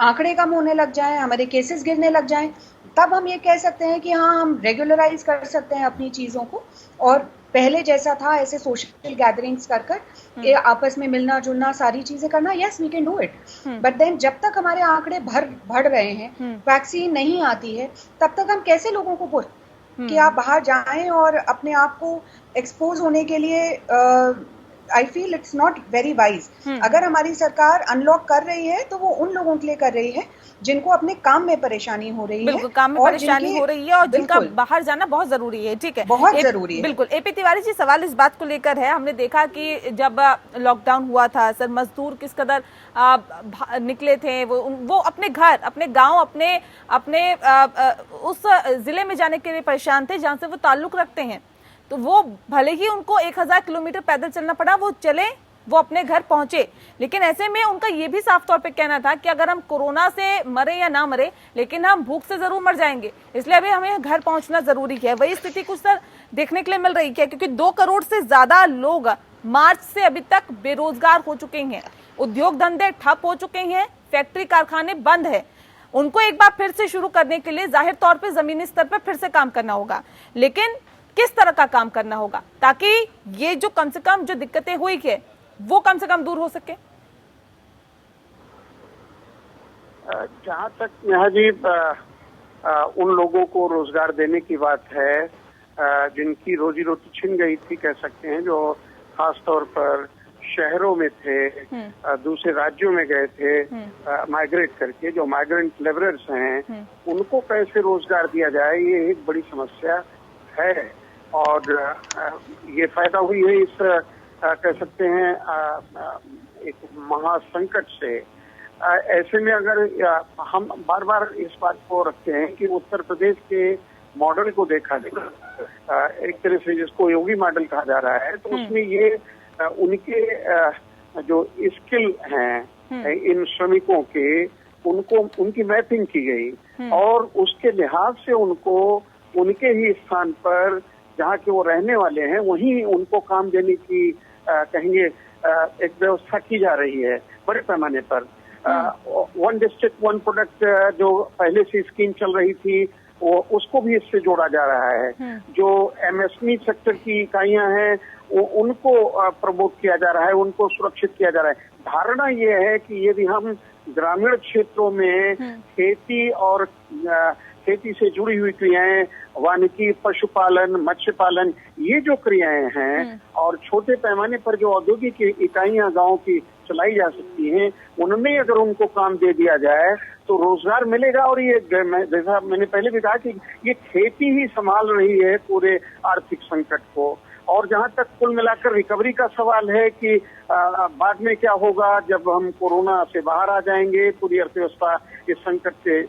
आंकड़े कम होने लग जाएं, हमारे केसेस गिरने लग जाएं, तब हम ये कह सकते हैं कि हाँ, हम रेगुलराइज कर सकते हैं अपनी चीजों को, और पहले जैसा था ऐसे सोशल गैदरिंग्स कर आपस में मिलना जुलना सारी चीजें करना, yes we can do it. But then जब तक हमारे आंकड़े बढ़ रहे हैं, वैक्सीन नहीं आती है, तब तक हम कैसे लोगों को कि आप बाहर जाएं और अपने आप को एक्सपोज होने के लिए I feel it's not very wise. अगर हमारी सरकार अनलॉक कर रही है तो वो उन लोगों के लिए कर रही है जिनको अपने काम में परेशानी हो रही है, बिल्कुल काम में परेशानी हो रही है और जिनका बाहर जाना बहुत जरूरी है। ठीक है, बहुत जरूरी है। बिल्कुल। एपी तिवारी जी, सवाल इस बात को लेकर है, हमने देखा कि जब लॉकडाउन हुआ था सर, मजदूर किस कदर निकले थे, वो अपने घर, अपने गांव, अपने उस जिले में जाने के लिए परेशान थे जहां से वो ताल्लुक रखते हैं। तो वो भले ही उनको 1000 किलोमीटर पैदल चलना पड़ा, वो चले, वो अपने घर पहुंचे, लेकिन ऐसे में उनका ये भी साफ तौर पे कहना था कि अगर हम कोरोना से मरे या ना मरे, लेकिन हम भूख से जरूर मर जाएंगे, इसलिए अभी हमें घर पहुंचना जरूरी है। वही स्थिति कुछ सर देखने के लिए मिल रही है, क्योंकि 2 करोड़ से ज्यादा लोग मार्च से अभी तक बेरोजगार हो चुके हैं, उद्योग धंधे ठप हो चुके हैं, फैक्ट्री कारखाने बंद है। उनको एक बार फिर से शुरू करने के लिए जाहिर तौर पर जमीनी स्तर पर फिर से काम करना होगा, लेकिन किस तरह का काम करना होगा ताकि ये जो कम से कम जो दिक्कतें हुई है वो कम से कम दूर हो सके? जहाँ तक नेहा जी उन लोगों को रोजगार देने की बात है जिनकी रोजी रोटी छिन गई थी, कह सकते हैं, जो खास तौर पर शहरों में थे, दूसरे राज्यों में गए थे माइग्रेट करके, जो माइग्रेंट लेबरर्स हैं, उनको कैसे रोजगार दिया जाए, ये एक बड़ी समस्या है। और ये फायदा हुई है इस कह सकते हैं एक महासंकट से। ऐसे में अगर हम बार बार इस बात को रखते हैं कि उत्तर प्रदेश के मॉडल को देखा जाए, एक तरह से जिसको योगी मॉडल कहा जा रहा है, तो उसमें ये उनके जो स्किल हैं इन श्रमिकों के, उनकी मैपिंग की गई और उसके लिहाज से उनको उनके ही स्थान पर जहाँ के वो रहने वाले हैं वहीं उनको काम देने की कहेंगे एक व्यवस्था की जा रही है बड़े पैमाने पर। 1 डिस्ट्रिक्ट 1 प्रोडक्ट जो पहले से स्कीम चल रही थी, वो उसको भी इससे जोड़ा जा रहा है। जो एमएसएमई सेक्टर की इकाइयां हैं उनको प्रमोट किया जा रहा है, उनको सुरक्षित किया जा रहा है। धारणा ये है कि यदि हम ग्रामीण क्षेत्रों में खेती और खेती से जुड़ी हुई क्रियाएं, वानिकी, पशुपालन, मत्स्य पालन, ये जो क्रियाएं हैं और छोटे पैमाने पर जो औद्योगिक इकाइयां गांव की चलाई जा सकती हैं, उनमें अगर उनको काम दे दिया जाए तो रोजगार मिलेगा। और ये जैसा मैंने पहले भी कहा कि ये खेती ही संभाल रही है पूरे आर्थिक संकट को। और जहां तक कुल मिलाकर रिकवरी का सवाल है कि बाद में क्या होगा जब हम कोरोना से बाहर आ जाएंगे, पूरी अर्थव्यवस्था इस संकट से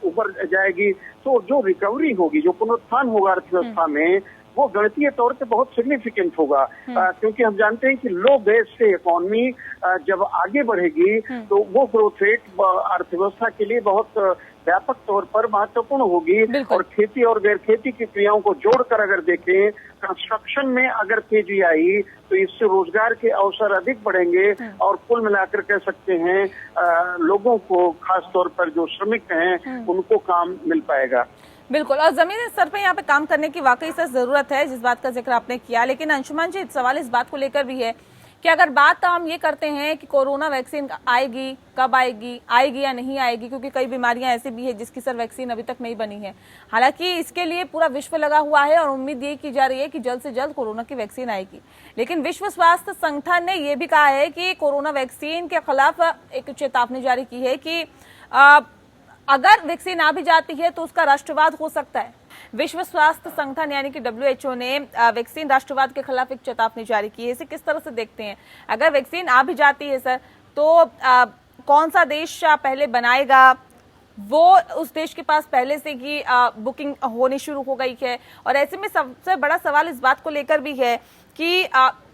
ऊपर जाएगी, तो जो रिकवरी होगी, जो पुनरुत्थान होगा अर्थव्यवस्था में, वो गणितीय तौर पे बहुत सिग्निफिकेंट होगा। क्योंकि हम जानते हैं कि लो बेस से इकोनॉमी जब आगे बढ़ेगी तो वो ग्रोथ रेट अर्थव्यवस्था के लिए बहुत व्यापक तौर पर महत्वपूर्ण होगी। और खेती और गैर खेती की क्रियाओं को जोड़कर अगर देखें, कंस्ट्रक्शन में अगर तेजी आई तो इससे रोजगार के अवसर अधिक बढ़ेंगे और कुल मिलाकर कह सकते हैं लोगों को, खास तौर पर जो श्रमिक हैं, उनको काम मिल पाएगा। बिल्कुल, और जमीनी स्तर पर यहाँ पे काम करने की वाकई से जरूरत है, जिस बात का जिक्र आपने किया। लेकिन अंशुमान जी, सवाल इस बात को लेकर भी है कि अगर बात हम ये करते हैं कि कोरोना वैक्सीन आएगी, कब आएगी या नहीं आएगी, क्योंकि कई बीमारियां ऐसी भी है जिसकी सर वैक्सीन अभी तक नहीं बनी है। हालांकि इसके लिए पूरा विश्व लगा हुआ है और उम्मीद ये की जा रही है कि जल्द से जल्द कोरोना की वैक्सीन आएगी। लेकिन विश्व स्वास्थ्य संगठन ने यह भी कहा है कि कोरोना वैक्सीन के खिलाफ एक चेतावनी जारी की है कि अगर वैक्सीन आ भी जाती है तो उसका राष्ट्रवाद हो सकता है। विश्व स्वास्थ्य संगठन यानी कि WHO ने वैक्सीन राष्ट्रवाद के खिलाफ एक चेतावनी जारी की है। इसे किस तरह से देखते हैं? अगर वैक्सीन आ भी जाती है सर, तो कौन सा देश पहले बनाएगा? वो उस देश के पास पहले से ही बुकिंग होनी शुरू हो गई है। और ऐसे में सबसे बड़ा सवाल इस बात को लेकर भी है कि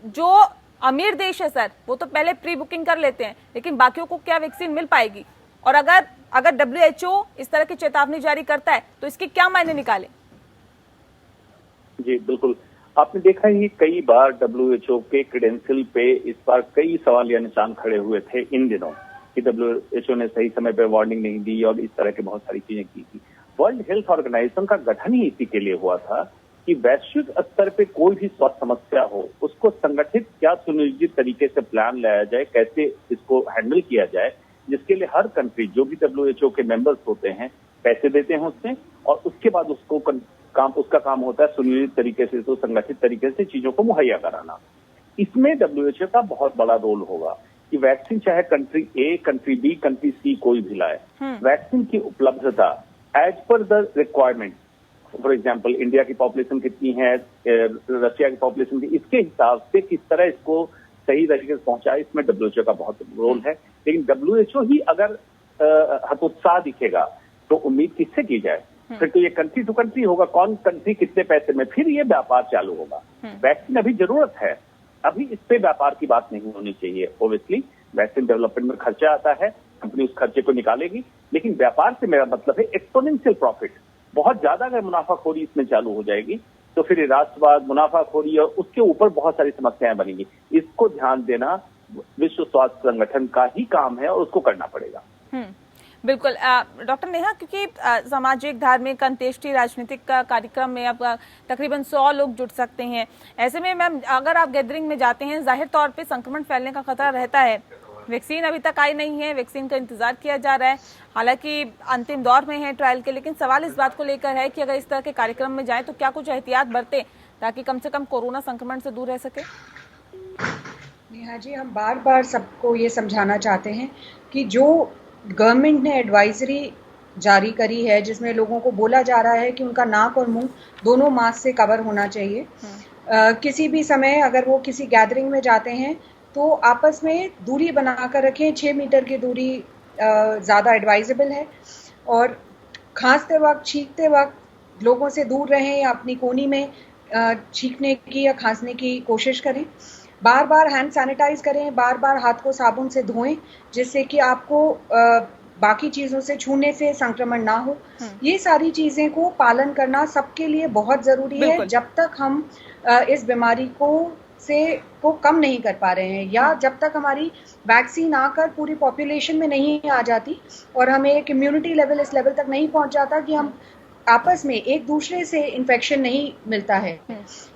जो अमीर देश है सर, वो तो पहले प्री बुकिंग कर लेते हैं, लेकिन बाकियों को क्या वैक्सीन मिल पाएगी? और अगर WHO इस तरह की चेतावनी जारी करता है तो इसके क्या मायने निकाले? जी बिल्कुल, आपने देखा ही कई बार WHO के क्रेडेंशियल पे इस बार कई सवाल या निशान खड़े हुए थे इन दिनों कि WHO ने सही समय पे वार्निंग नहीं दी और इस तरह की बहुत सारी चीजें की थी। वर्ल्ड हेल्थ ऑर्गेनाइजेशन का गठन ही इसी के लिए हुआ था कि वैश्विक स्तर पे कोई भी स्वास्थ्य समस्या हो, उसको संगठित क्या सुनियोजित तरीके से प्लान लाया जाए, कैसे इसको हैंडल किया जाए, जिसके लिए हर कंट्री जो भी WHO के मेंबर्स होते हैं पैसे देते हैं उसमें, और उसके बाद उसका काम होता है सुनियोजित तरीके से, तो संगठित तरीके से चीजों को मुहैया कराना। इसमें WHO का बहुत बड़ा रोल होगा कि वैक्सीन चाहे country A, country B, country C कोई भी लाए, वैक्सीन की उपलब्धता as per the requirement, for example India की पॉपुलेशन कितनी है, रशिया की पॉपुलेशन की, इसके हिसाब से किस तरह इसको सही तरीके से पहुंचाए, इसमें WHO का बहुत रोल है। लेकिन WHO ही अगर हतोत्साह दिखेगा तो उम्मीद किससे की जाए? फिर तो ये कंट्री टू कंट्री होगा, कौन कंट्री कितने पैसे में, फिर ये व्यापार चालू होगा। वैक्सीन अभी जरूरत है, अभी इस पे व्यापार की बात नहीं होनी चाहिए। ओब्वियसली वैक्सीन डेवलपमेंट में खर्चा आता है, कंपनी उस खर्चे को निकालेगी, लेकिन व्यापार से मेरा मतलब है एक्सपोनेंशियल प्रॉफिट। बहुत ज्यादा अगर मुनाफाखोरी इसमें चालू हो जाएगी तो फिर राष्ट्रवाद, मुनाफाखोरी और उसके ऊपर बहुत सारी समस्याएं बनेंगी। इसको ध्यान देना विश्व स्वास्थ्य संगठन का ही काम है और उसको करना पड़ेगा। बिल्कुल डॉक्टर नेहा, क्योंकि सामाजिक, धार्मिक, अंत्येष्टि, राजनीतिक कार्यक्रम में अब तकरीबन 100 लोग जुट सकते हैं। ऐसे में मैम अगर आप गैदरिंग में जाते हैं, जाहिर तौर पे संक्रमण फैलने का खतरा रहता है। वैक्सीन अभी तक आई नहीं है, वैक्सीन का इंतजार किया जा रहा है, हालांकि अंतिम दौर में है ट्रायल के, लेकिन सवाल इस बात को लेकर है कि अगर इस तरह के कार्यक्रम में जाए तो क्या कुछ एहतियात बरतें ताकि कम से कम कोरोना संक्रमण से दूर रह सके? नेहा जी, हम बार बार सबको ये समझाना चाहते हैं कि जो गवर्नमेंट ने एडवाइजरी जारी करी है, जिसमें लोगों को बोला जा रहा है कि उनका नाक और मुंह दोनों मास्क से कवर होना चाहिए। किसी भी समय अगर वो किसी गैदरिंग में जाते हैं तो आपस में दूरी बनाकर रखें, 6 मीटर की दूरी ज़्यादा एडवाइजेबल है। और खांसते वक्त, छींकते वक्त लोगों से दूर रहें या अपनी कोनी में छींकने की या खांसने की कोशिश करें। बार बार हैंड सैनिटाइज करें, बार बार हाथ को साबुन से धोएं, जिससे कि आपको बाकी चीज़ों से छूने से संक्रमण ना हो। ये सारी चीज़ें को पालन करना सबके लिए बहुत ज़रूरी है जब तक हम इस बीमारी को कम नहीं कर पा रहे हैं, या जब तक हमारी वैक्सीन आकर पूरी पॉपुलेशन में नहीं आ जाती और हमें एक इम्यूनिटी लेवल इस लेवल तक नहीं पहुंच जाता कि हम आपस में एक दूसरे से इन्फेक्शन नहीं मिलता है।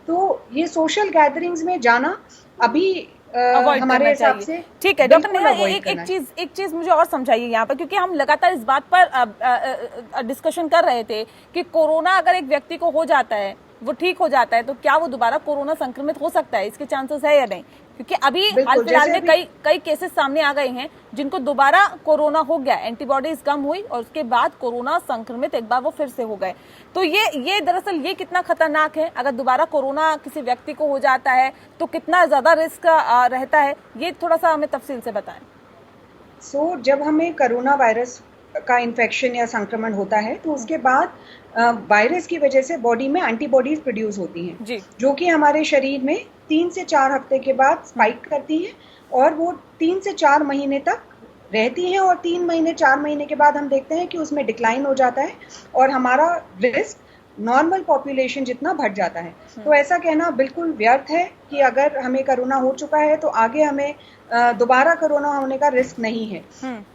तो ये सोशल गैदरिंग्स में जाना अभी हमारे हिसाब से ठीक है। डॉक्टर नेहा, एक चीज मुझे और समझाइए यहाँ पर, क्योंकि हम लगातार इस बात पर डिस्कशन कर रहे थे कि कोरोना अगर एक व्यक्ति को हो जाता है, वो ठीक हो जाता है, तो क्या वो दोबारा कोरोना संक्रमित हो सकता है? इसके चांसेस है या नहीं? क्योंकि अभी हाल फिलहाल में कई केसेस सामने आ गए हैं जिनको दोबारा कोरोना हो गया, एंटीबॉडीज कम हुई और उसके बाद कोरोना संक्रमित एक बार वो फिर से हो गए। तो ये दरअसल ये कितना खतरनाक है? अगर दोबारा कोरोना किसी व्यक्ति को हो जाता है तो कितना ज्यादा रिस्क रहता है, ये थोड़ा सा हमें तफसील से बताएं। जब हमें कोरोना वायरस का इन्फेक्शन या संक्रमण होता है तो उसके बाद वायरस की वजह से बॉडी में एंटीबॉडीज प्रोड्यूस होती हैं, जो कि हमारे शरीर में 3 से 4 हफ्ते के बाद स्पाइक करती हैं और वो 3 से 4 महीने तक रहती हैं, और 3 महीने 4 महीने के बाद हम देखते हैं कि उसमें डिक्लाइन हो जाता है और हमारा रिस्क नॉर्मल पॉपुलेशन जितना बढ़ जाता है। तो ऐसा कहना बिल्कुल व्यर्थ है कि अगर हमें कोरोना हो चुका है तो आगे हमें दोबारा कोरोना होने का रिस्क नहीं है।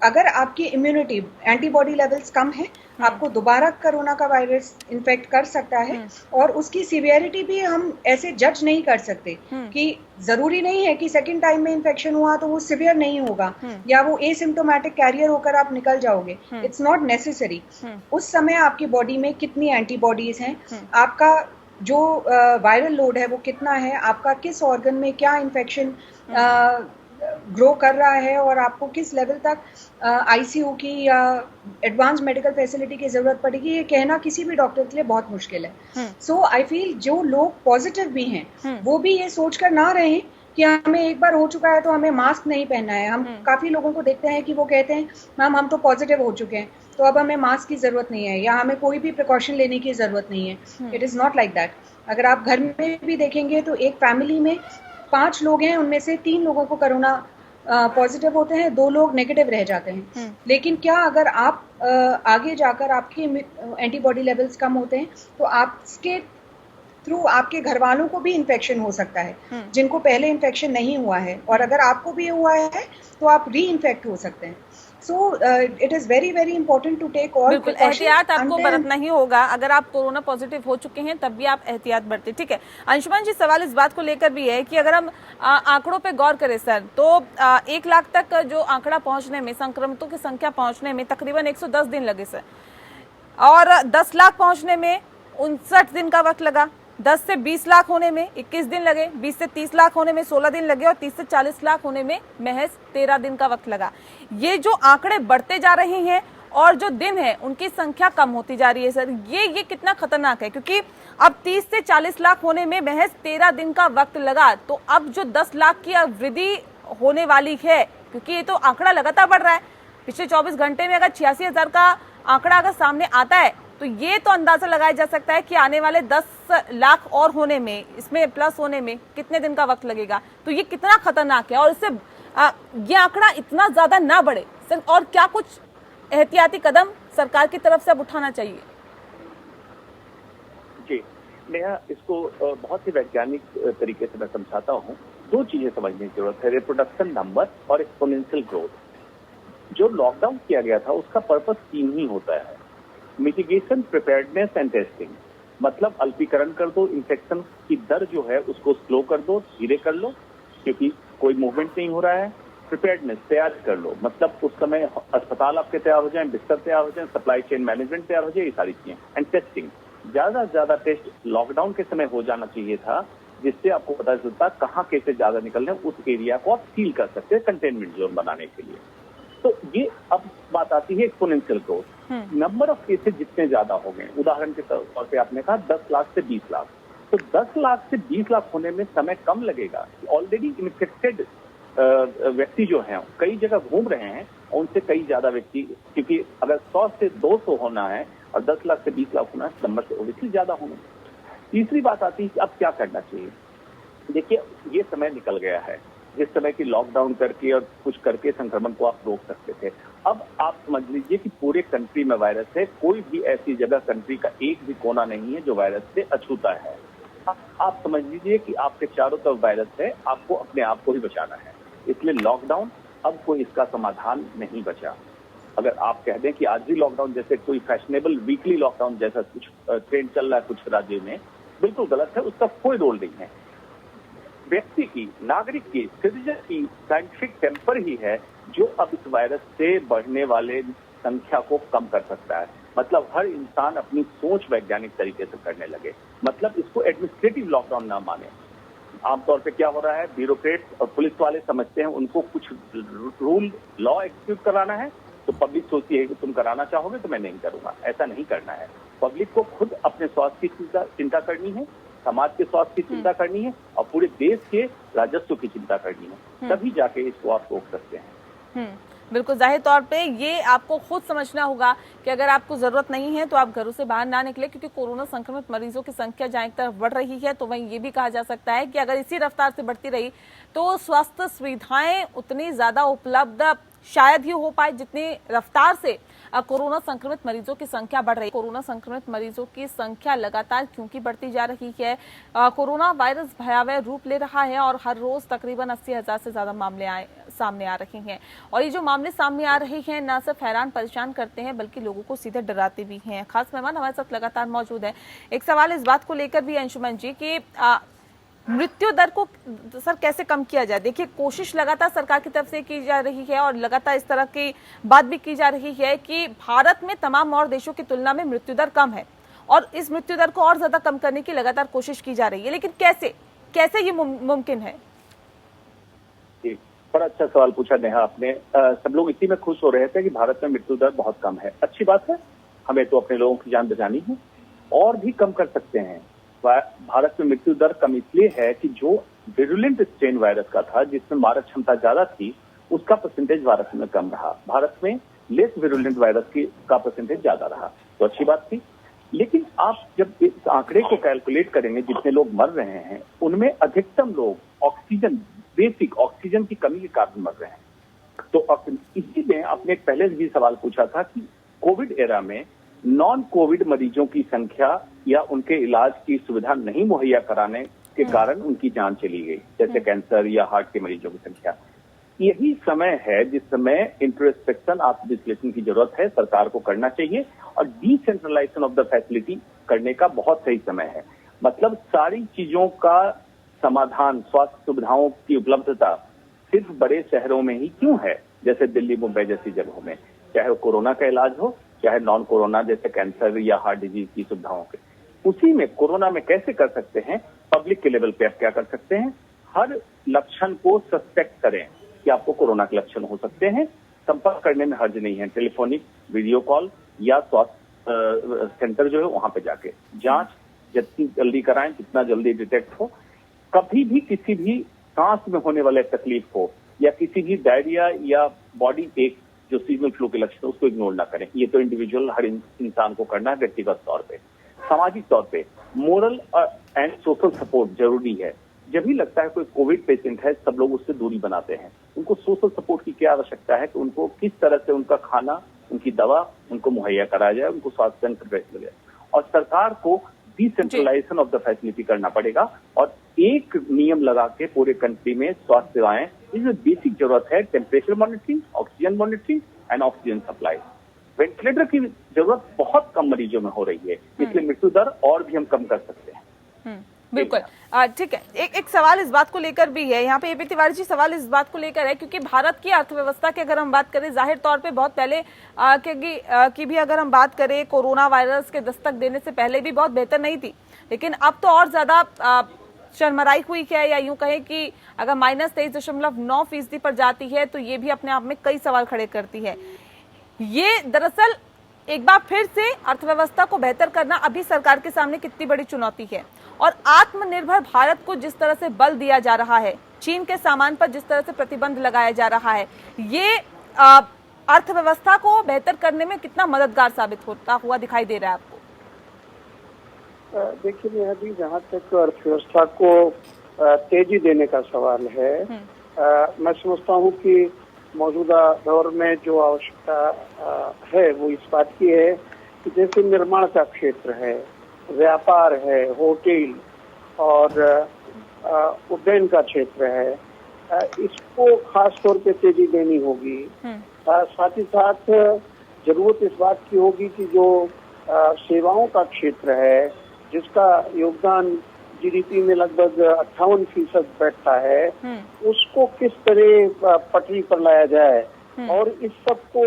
अगर आपकी इम्यूनिटी, एंटीबॉडी लेवल्स कम है, आपको दोबारा कोरोना का वायरस इन्फेक्ट कर सकता है, और उसकी सीवियरिटी भी हम ऐसे जज नहीं कर सकते कि जरूरी नहीं है कि सेकंड टाइम में इन्फेक्शन हुआ तो वो सिवियर नहीं होगा या वो एसिम्प्टोमेटिक कैरियर होकर आप निकल जाओगे। It's not necessary. उस समय आपकी बॉडी में कितनी एंटीबॉडीज हैं, आपका जो वायरल लोड है वो कितना है, आपका किस ऑर्गन में क्या इन्फेक्शन ग्रो कर रहा है और आपको किस लेवल तक आईसीयू की या एडवांस मेडिकल फैसिलिटी की जरूरत पड़ेगी, ये कहना किसी भी डॉक्टर के लिए बहुत मुश्किल है। सो आई फील जो लोग पॉजिटिव भी हैं वो भी ये सोचकर ना रहें कि हमें एक बार हो चुका है तो हमें मास्क नहीं पहनना है। हम काफी लोगों को देखते हैं कि वो कहते हैं मैम हम तो पॉजिटिव हो चुके हैं तो अब हमें मास्क की जरूरत नहीं है या हमें कोई भी प्रिकॉशन लेने की जरूरत नहीं है। It is not like that. अगर आप घर में भी देखेंगे तो एक फैमिली में 5 लोग हैं, उनमें से 3 लोगों को कोरोना पॉजिटिव होते हैं, 2 लोग नेगेटिव रह जाते हैं। लेकिन क्या अगर आप आगे जाकर आपके एंटीबॉडी लेवल्स कम होते हैं तो आपके थ्रू आपके घर वालों को भी इन्फेक्शन हो सकता है जिनको पहले इन्फेक्शन नहीं हुआ है, और अगर आपको भी हुआ है तो आप री इन्फेक्ट हो सकते हैं। So it is very very important to take all बिल्कुल एहतियात आपको बरतना ही होगा। अगर आप कोरोना पॉजिटिव हो चुके हैं तब भी आप एहतियात बरतें। ठीक है अंशुमान जी, सवाल इस बात को लेकर भी है कि अगर हम आंकड़ों पे गौर करें सर, तो 1 लाख तक जो आंकड़ा पहुंचने में, संक्रमितों की संख्या पहुंचने में तकरीबन 110 दिन लगे सर, और 10 लाख पहुंचने में 59 दिन का वक्त लगा, 10 से 20 लाख होने में 21 दिन लगे, 20 से 30 लाख होने में 16 दिन लगे, और 30 से 40 लाख होने में महज 13 दिन का वक्त लगा। ये जो आंकड़े बढ़ते जा रहे हैं और जो दिन है उनकी संख्या कम होती जा रही है सर, ये कितना खतरनाक है? क्योंकि अब 30 से 40 लाख होने में महज 13 दिन का वक्त लगा, तो अब जो 10 लाख की वृद्धि होने वाली है, क्योंकि ये तो आंकड़ा लगातार बढ़ रहा है, पिछले 24 घंटे में अगर 86,000 का आंकड़ा अगर सामने आता है तो ये तो अंदाजा लगाया जा सकता है कि आने वाले 10 लाख और होने में, इसमें प्लस होने में कितने दिन का वक्त लगेगा। तो ये कितना खतरनाक है, और इससे ये आंकड़ा इतना ज्यादा ना बढ़े सर, और क्या कुछ एहतियाती कदम सरकार की तरफ से अब उठाना चाहिए? जी नेहा, इसको बहुत ही वैज्ञानिक तरीके से मैं समझाता हूँ। 2 चीजें समझने की जरूरत है, रिप्रोडक्शन नंबर और एक्सपोनेंशियल ग्रोथ। जो लॉकडाउन किया गया था उसका पर्पस 3 ही होता है, मिटिगेशन, प्रिपेयर्डनेस एंड टेस्टिंग। मतलब अल्पीकरण कर दो, इन्फेक्शन की दर जो है उसको स्लो कर दो, धीरे कर लो क्योंकि कोई मूवमेंट नहीं हो रहा है। प्रिपेयर्डनेस, तैयार कर लो, मतलब उस समय अस्पताल आपके तैयार हो जाएं, बिस्तर तैयार हो जाएं, सप्लाई चेन मैनेजमेंट तैयार हो जाए, ये सारी चीजें। एंड टेस्टिंग, ज्यादा से ज्यादा टेस्ट लॉकडाउन के समय हो जाना चाहिए था, जिससे आपको पता चलता कहाँ केसेस ज्यादा निकल रहे हैं, उस एरिया को आप सील कर सकते हैं कंटेनमेंट जोन बनाने के लिए। तो ये अब बात आती है exponential growth. Number of cases जितने ज्यादा हो गए, उदाहरण के तौर पे आपने कहा 10 लाख से 20 लाख, तो 10 लाख से 20 लाख होने में समय कम लगेगा। ऑलरेडी इन्फेक्टेड व्यक्ति जो हैं कई जगह घूम रहे हैं, उनसे कई ज्यादा व्यक्ति, क्योंकि अगर 100 से 200 होना है और 10 लाख से 20 लाख होना है, नंबर से ओबियसली ज्यादा होना। तीसरी बात आती है कि अब क्या करना चाहिए। देखिए, ये समय निकल गया है जिस समय की लॉकडाउन करके और कुछ करके संक्रमण को आप रोक सकते थे। अब आप समझ लीजिए कि पूरे कंट्री में वायरस है, कोई भी ऐसी जगह कंट्री का एक भी कोना नहीं है जो वायरस से अछूता है। आप समझ लीजिए कि आपके चारों तरफ वायरस है, आपको अपने आप को ही बचाना है। इसलिए लॉकडाउन अब कोई इसका समाधान नहीं बचा। अगर आप कह दें कि आज भी लॉकडाउन जैसे कोई फैशनेबल वीकली लॉकडाउन जैसा कुछ ट्रेंड चल रहा है कुछ राज्यों में, बिल्कुल गलत है, उसका कोई रोल नहीं है। व्यक्ति की, नागरिक की, सिटीजन की साइंटिफिक टेम्पर ही है जो अब इस वायरस से बढ़ने वाले संख्या को कम कर सकता है। मतलब हर इंसान अपनी सोच वैज्ञानिक तरीके से करने लगे, मतलब इसको एडमिनिस्ट्रेटिव लॉकडाउन ना माने। आमतौर पे क्या हो रहा है, ब्यूरोक्रेट्स और पुलिस वाले समझते हैं उनको कुछ रूल लॉ एग्जीक्यूट कराना है, तो पब्लिक सोचती है कि तुम कराना चाहोगे तो मैं नहीं करूंगा। ऐसा नहीं करना है। पब्लिक को खुद अपने स्वास्थ्य की चिंता करनी है, समाज के स्वास्थ्य की चिंता करनी है, और पूरे देश के राजस्व की चिंता करनी है, तभी जाके इसको आप रोक सकते हैं। बिल्कुल, जाहिर तौर पे ये आपको खुद समझना होगा कि अगर आपको जरूरत नहीं है तो आप घरों से बाहर ना निकले, क्योंकि कोरोना संक्रमित मरीजों की संख्या जहां एक तरफ बढ़ रही है तो वहीं ये भी कहा जा सकता है कि अगर इसी रफ्तार से बढ़ती रही तो स्वास्थ्य सुविधाएं उतनी ज्यादा उपलब्ध शायद ही हो पाए जितनी रफ्तार से कोरोना संक्रमित मरीजों की संख्या बढ़ रही है। कोरोना संक्रमित मरीजों की संख्या लगातार क्योंकि बढ़ती जा रही है, कोरोना वायरस भयावह रूप ले रहा है और हर रोज तकरीबन 80,000 से ज्यादा मामले सामने आ रहे हैं। और ये जो मामले सामने आ रहे हैं न सिर्फ हैरान परेशान करते हैं बल्कि लोगों को सीधे डराते भी हैं। खास मेहमान हमारे साथ लगातार मौजूद है। एक सवाल इस बात को लेकर भी अंशुमन जी कि मृत्यु दर को सर कैसे कम किया जाए। देखिए, कोशिश लगातार सरकार की तरफ से की जा रही है और लगातार इस तरह की बात भी की जा रही है कि भारत में तमाम और देशों की तुलना में मृत्यु दर कम है और इस मृत्यु दर को और ज्यादा कम करने की लगातार कोशिश की जा रही है, लेकिन कैसे ये मुमकिन है? बड़ा अच्छा सवाल पूछा नेहा आपने। सब लोग इसी में खुश हो रहे थे कि भारत में मृत्यु दर बहुत कम है। अच्छी बात है, हमें तो अपने लोगों की जान बचानी है और भी कम कर सकते हैं। भारत में मृत्यु दर कम इसलिए है कि जो विरुलेंट स्ट्रेन वायरस का था, जिसमें मारक क्षमता ज्यादा थी, उसका परसेंटेज भारत में कम रहा। भारत में लेस विरुलेंट वायरस का परसेंटेज ज्यादा रहा, तो अच्छी बात थी। लेकिन आप जब इस आंकड़े को कैलकुलेट करेंगे, जितने लोग मर रहे हैं उनमें अधिकतम लोग ऑक्सीजन, बेसिक ऑक्सीजन की कमी के कारण मर रहे हैं। तो इसी में आपने पहले भी सवाल पूछा था कि कोविड एरा में नॉन कोविड मरीजों की संख्या या उनके इलाज की सुविधा नहीं मुहैया कराने के कारण उनकी जान चली गई, जैसे कैंसर या हार्ट के मरीजों की संख्या। यही समय है जिस समय इंट्रोस्पेक्शन, आत्मविश्लेषण की जरूरत है, सरकार को करना चाहिए और डिसेंट्रलाइजेशन ऑफ द फैसिलिटी करने का बहुत सही समय है। मतलब सारी चीजों का समाधान, स्वास्थ्य सुविधाओं की उपलब्धता सिर्फ बड़े शहरों में ही क्यों है, जैसे दिल्ली, मुंबई जैसी जगहों में, चाहे वो कोरोना का इलाज हो, चाहे नॉन कोरोना जैसे कैंसर या हार्ट डिजीज की सुविधाओं के। उसी में कोरोना में कैसे कर सकते हैं, पब्लिक के लेवल पे आप क्या कर सकते हैं, हर लक्षण को सस्पेक्ट करें कि आपको कोरोना के लक्षण हो सकते हैं, संपर्क करने में हर्ज नहीं है, टेलीफोनिक, वीडियो कॉल या स्वास्थ्य सेंटर जो है वहां पे जाके जांच जितनी जल्दी कराएं, जितना जल्दी डिटेक्ट हो। कभी भी किसी भी सांस में होने वाले तकलीफ हो या किसी भी डायरिया या बॉडी एक जो सीजनल फ्लू के लक्षण, उसको इग्नोर ना करें। ये तो इंडिविजुअल हर इंसान को करना है, व्यक्तिगत तौर पे। सामाजिक तौर पे मोरल एंड सोशल सपोर्ट जरूरी है। जब भी लगता है कोई कोविड पेशेंट है, सब लोग उससे दूरी बनाते हैं। उनको सोशल सपोर्ट की क्या आवश्यकता है कि उनको किस तरह से उनका खाना, उनकी दवा उनको मुहैया कराया जाए, उनको स्वास्थ्य सेंटर भेजा जाए। और सरकार को डिसेंट्रलाइजेशन ऑफ द फैसिलिटी करना पड़ेगा और एक नियम लगा के पूरे कंट्री में स्वास्थ्य सेवाएं, इसमें बेसिक जरूरत है temperature monitoring, oxygen monitoring and oxygen supply. Ventilator की जरूरत बहुत कम मरीजों में हो रही है, इसलिए मृत्यु दर और भी हम कम कर सकते हैं। बिल्कुल, ठीक है। एक सवाल इस बात को लेकर भी है यहाँ पे, एपी तिवारी जी, सवाल इस बात को लेकर है क्योंकि भारत की अर्थव्यवस्था की अगर हम बात करें, जाहिर तौर पे बहुत पहले की भी अगर हम बात करें, कोरोना वायरस के दस्तक देने से पहले भी बहुत बेहतर नहीं थी, लेकिन अब तो और ज्यादा शर्मराई हुई है, या यूं कहें कि अगर -23.9% पर जाती है तो ये भी अपने आप में कई सवाल खड़े करती है। ये दरअसल एक बार फिर से अर्थव्यवस्था को बेहतर करना अभी सरकार के सामने कितनी बड़ी चुनौती है, और आत्मनिर्भर भारत को जिस तरह से बल दिया जा रहा है, चीन के सामान पर जिस तरह से प्रतिबंध लगाया जा रहा है, ये अर्थव्यवस्था को बेहतर करने में कितना मददगार साबित होता हुआ दिखाई दे रहा है आपको? देखिए अभी जहाँ तक अर्थव्यवस्था को तेजी देने का सवाल है, मैं समझता हूँ कि मौजूदा दौर में जो आवश्यकता है वो इस बात की है कि जैसे निर्माण का क्षेत्र है, व्यापार है, होटल और उड्डयन का क्षेत्र है, इसको खास तौर पे तेजी देनी होगी। साथ ही साथ जरूरत इस बात की होगी कि जो सेवाओं का क्षेत्र है, जिसका योगदान जीडीपी में लगभग 58% बैठता है, उसको किस तरह पटरी पर लाया जाए और इस सब को